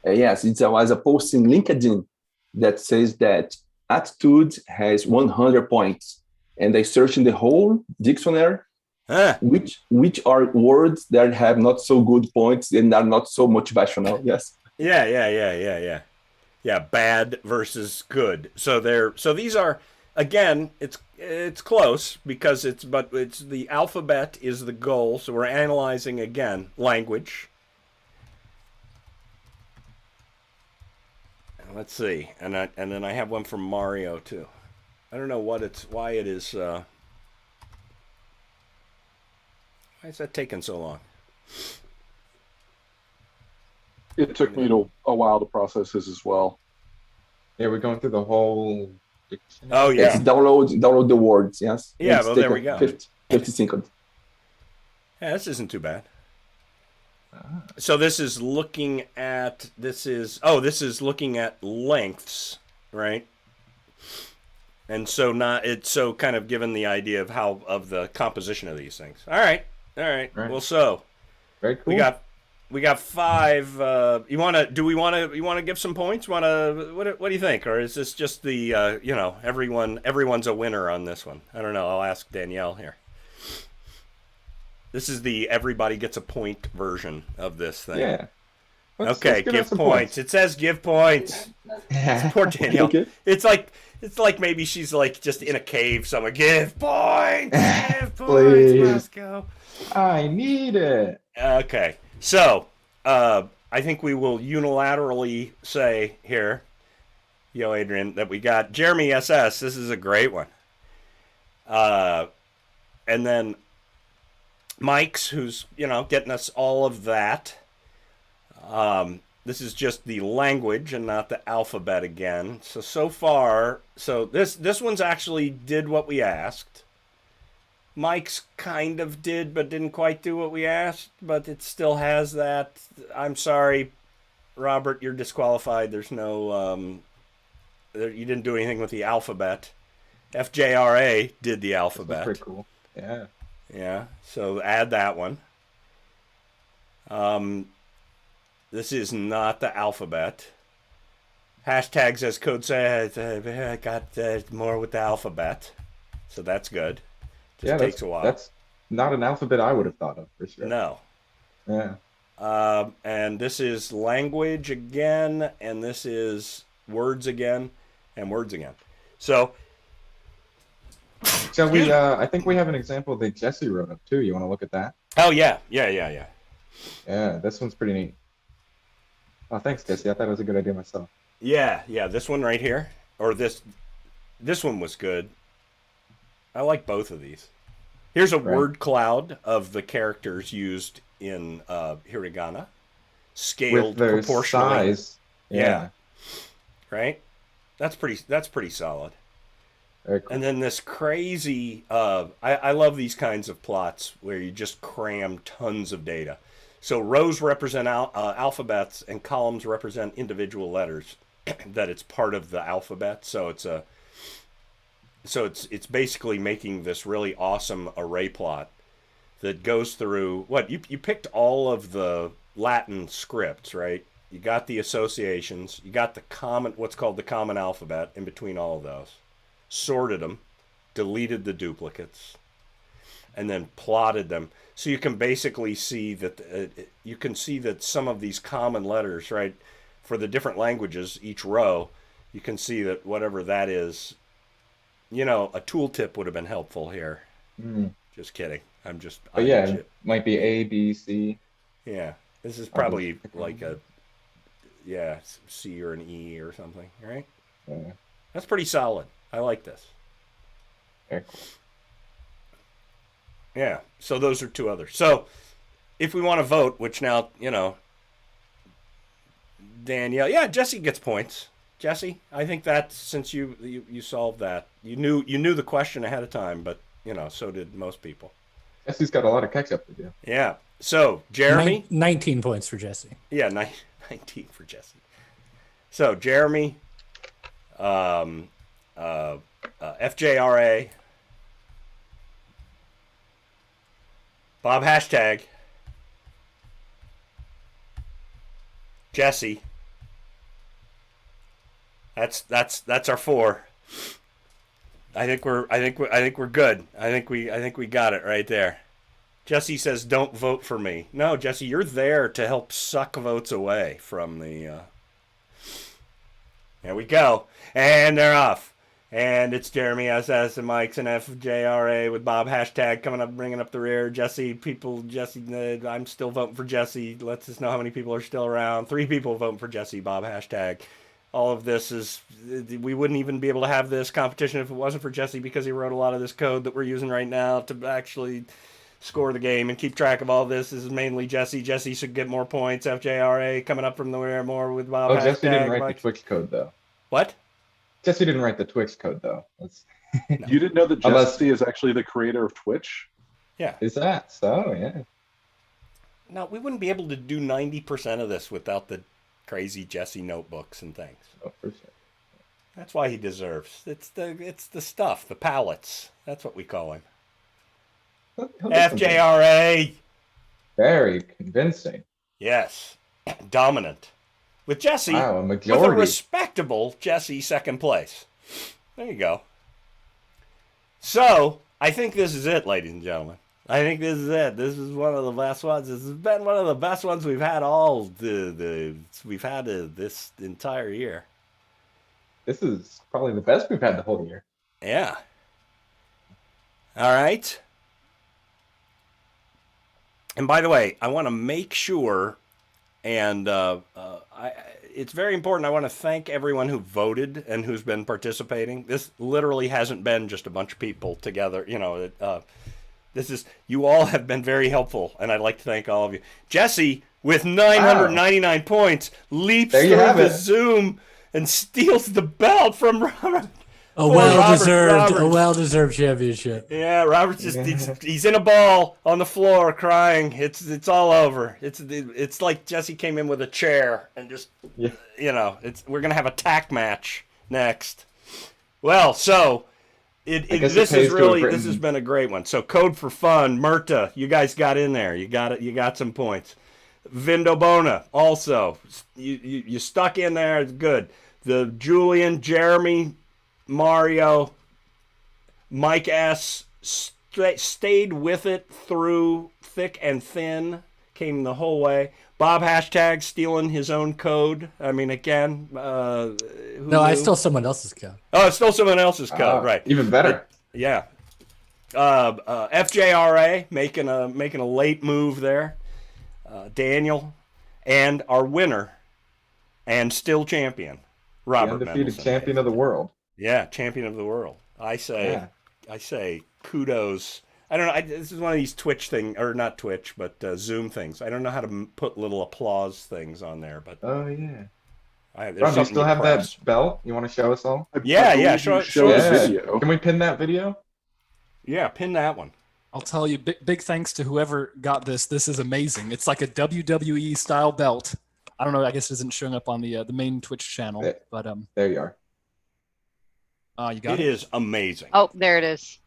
Yes, it was a post in LinkedIn that says that attitude has 100 points, and I searched in the whole dictionary which are words that have not so good points and are not so motivational. Yes. Yeah. Bad versus good. So these are, again, it's close because it's the alphabet is the goal. So we're analyzing again language. Let's see, and then I have one from Mario too. I don't know why it is. Why is that taking so long? It took me a while to process this as well. Yeah, we're going through the whole dictionary. Oh yeah. Yes, download the words. Yes. Yeah. Let's Well, take there we go. 50 seconds. Yeah, this isn't too bad. So this is looking at looking at lengths, right? And so kind of given the idea of the composition of these things. All right. Right. Well, so Very cool. we got 5. You want to give some points? What do you think? Or is this just the everyone's a winner on this one? I don't know. I'll ask Danielle here. This is the everybody gets a point version of this thing. Yeah. Let's give us some points. It says give points. Poor Danielle. Okay. It's like It's like maybe she's like just in a cave somewhere. Give points, give points, Please. Moscow. I need it. Okay, so I think we will unilaterally say here, yo, Adrian, that we got Jeremy SS. This is a great one. And then Mike's, who's, getting us all of that. This is just the language and not the alphabet again. So far, this one's actually did what we asked. Mike's kind of did, but didn't quite do what we asked, but it still has that. I'm sorry, Robert, you're disqualified. There's no, you didn't do anything with the alphabet. FJRA did the alphabet. Pretty cool. Yeah. Yeah, so add that one. This is not the alphabet. Hashtags, as Code says, I got more with the alphabet. So that's good. Just takes a while. That's not an alphabet I would have thought of, for sure. No. Yeah. And this is language again, and this is words again, and words again. So... Shall we, I think we have an example that Jesse wrote up, too. You want to look at that? Oh, yeah. Yeah. Yeah, this one's pretty neat. Oh, thanks, Jesse. I thought it was a good idea myself. Yeah, this one right here. Or this one was good. I like both of these. Here's a word cloud of the characters used in hiragana. Scaled With their proportionally. size. Yeah. Right? That's pretty solid. Very cool. And then this crazy, I love these kinds of plots where you just cram tons of data. So rows represent alphabets and columns represent individual letters that it's part of the alphabet. So it's basically making this really awesome array plot that goes through what you picked all of the Latin scripts, right? You got the associations, you got the what's called the common alphabet in between all of those. Sorted them, deleted the duplicates, and then plotted them. So you can basically see that some of these common letters, right, for the different languages, each row, you can see that whatever that is, a tooltip would have been helpful here. Just kidding. But yeah, it might be A, B, C. Yeah, this is probably like C or an E or something, right? Yeah. That's pretty solid. I like this. Very cool. Yeah, so those are two others. So if we want to vote, which now, Danielle, yeah, Jesse gets points. Jesse, I think that since you solved that, you knew the question ahead of time, but so did most people. Jesse's got a lot of catch up to do. Yeah. So Jeremy, 19 points for Jesse. Yeah, 19 for Jesse. So Jeremy, FJRA, Bob hashtag, Jesse. That's our four. I think we're good. I think we got it right there. Jesse says, "Don't vote for me." No, Jesse, you're there to help suck votes away from the. There we go, and they're off. And it's Jeremy SS and Mike's and FJRA with Bob hashtag coming up, bringing up the rear. Jesse, I'm still voting for Jesse. Lets us know how many people are still around. 3 people voting for Jesse. Bob hashtag. All of this we wouldn't even be able to have this competition if it wasn't for Jesse, because he wrote a lot of this code that we're using right now to actually score the game and keep track of all this. This is mainly Jesse. Jesse should get more points. FJRA coming up from the rear more with Bob hashtag. Jesse didn't write the Twix code, though. What? Jesse didn't write the Twix code, though. No. You didn't know that Jesse is actually the creator of Twitch? Yeah. Is that so? Yeah. No, we wouldn't be able to do 90% of this without the crazy Jesse notebooks and things. Oh, for sure. That's why he deserves. It's the stuff, the pallets. That's what we call him. FJRA. Very convincing. Yes. Dominant. With Jesse, wow, a with majority. a respectable Jesse second place. There you go. So, I think this is it, ladies and gentlemen. I think this is it. This is one of the best ones. This has been one of the best ones we've had this entire year. This is probably the best we've had the whole year. Yeah. All right. And by the way, I want to make sure, and it's very important. I want to thank everyone who voted and who's been participating. This literally hasn't been just a bunch of people together. You know, you all have been very helpful, and I'd like to thank all of you. Jesse, with 999 points, leaps through the Zoom and steals the belt from Robert. A well-deserved championship. Yeah, Robert's he's in a ball on the floor crying. It's all over. It's like Jesse came in with a chair and just we're gonna have a tack match next. Well, so this has been a great one. So Code for Fun, Murta, you guys got in there. You got some points. Vindobona also. You stuck in there. It's good. The Julian, Jeremy, Mario, Mike S. Stayed with it through thick and thin, came the whole way. Bob hashtag stealing his own code. I mean, again, I stole someone else's code. Oh, I stole someone else's code, right? Even better. Yeah. FJRA making a late move there. Daniel, and our winner, and still champion, Robert the undefeated Mendelson. Champion of the world. Yeah, champion of the world. I say kudos. I don't know. This is one of these Twitch things, or not Twitch, but Zoom things. I don't know how to put little applause things on there, but oh yeah. Rob, you still have that belt? You want to show us all? Yeah. Show us video. Can we pin that video? Yeah, pin that one. I'll tell you, big thanks to whoever got this. This is amazing. It's like a WWE style belt. I don't know. I guess it isn't showing up on the main Twitch channel, but there you are. You got it. It is amazing. Oh, there it is.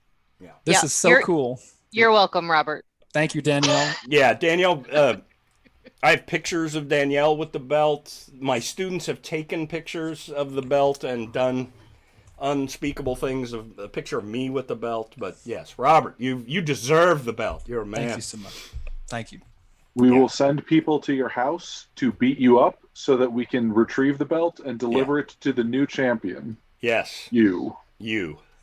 Yeah, this is so cool. You're welcome, Robert. Thank you, Danielle. Yeah, Danielle. I have pictures of Danielle with the belt. My students have taken pictures of the belt and done unspeakable things. Of a picture of me with the belt. But yes, Robert, you deserve the belt. You're a man. Thank you so much. Thank you. We will send people to your house to beat you up so that we can retrieve the belt and deliver it to the new champion. Yes. You.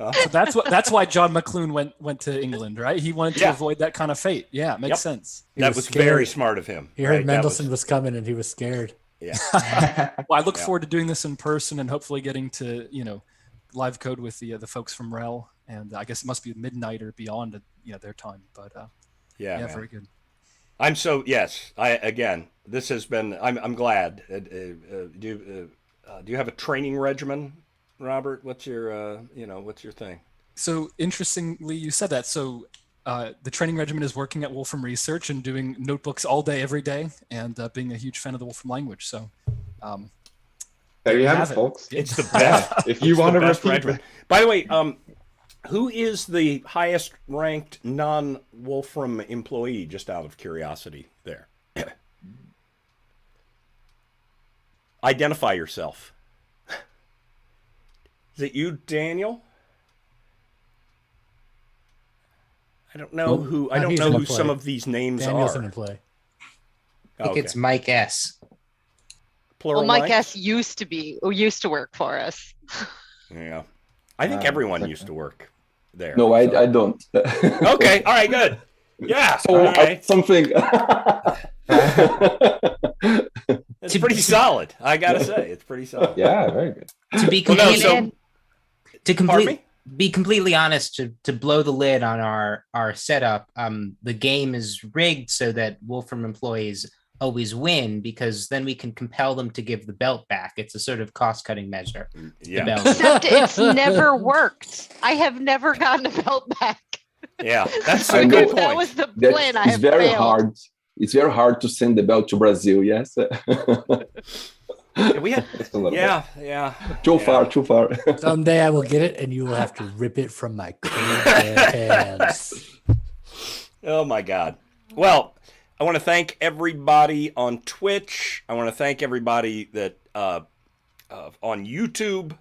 Huh? So that's why John McClune went to England, right? He wanted to avoid that kind of fate. Yeah, it makes sense. That was very smart of him. He heard Mendelson was coming and he was scared. Yeah. Well, I look forward to doing this in person and hopefully getting to live code with the folks from Rel, and I guess it must be midnight or beyond their time. But yeah, very good. This has been. I'm glad. Do you have a training regimen, Robert? What's your thing? So interestingly, you said that. So the training regimen is working at Wolfram Research and doing notebooks all day, every day, and being a huge fan of the Wolfram language. So there you have it, folks. It's the best. If you want to repeat regimen. By the way, who is the highest ranked non-Wolfram employee, just out of curiosity there? Identify yourself. Is it you, Daniel? I don't know who some of these names Daniel's are. Gonna play. I think it's Mike S. Plural Mike Mike? S. used to work for us. Yeah. I think everyone used to work there. No, I don't. Okay, all right, good. Yeah, so all right. something. It's pretty solid. I gotta say, it's pretty solid. Yeah, very good. To be be completely honest, to blow the lid on our setup, the game is rigged so that Wolfram employees always win, because then we can compel them to give the belt back. It's a sort of cost-cutting measure. Yeah. Except it's never worked. I have never gotten a belt back. Yeah, that's a good point. That was the plan. It's very hard. It's very hard to send the belt to Brazil. Yes. We had, yeah. Too far. Someday I will get it, and you will have to rip it from my cold hands. Oh my God. Well, I want to thank everybody on Twitch. I want to thank everybody that on YouTube.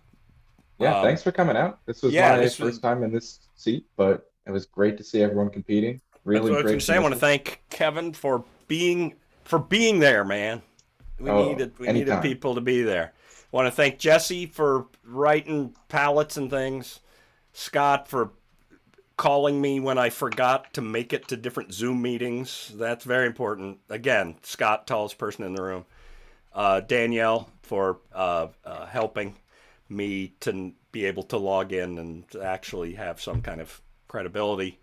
Yeah, thanks for coming out. This was my first time in this seat, but it was great to see everyone competing. Really great. I want to thank Kevin for being there, man. We needed people to be there. Want to thank Jesse for writing pallets and things. Scott for calling me when I forgot to make it to different Zoom meetings. That's very important. Again, Scott, tallest person in the room. Danielle for helping me to be able to log in and actually have some kind of credibility.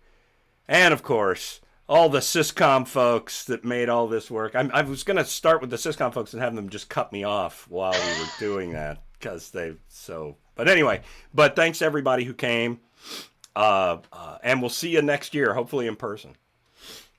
And, of course, all the Syscom folks that made all this work. I was going to start with the Syscom folks and have them just cut me off while we were doing that. But anyway, thanks to everybody who came. And we'll see you next year, hopefully in person.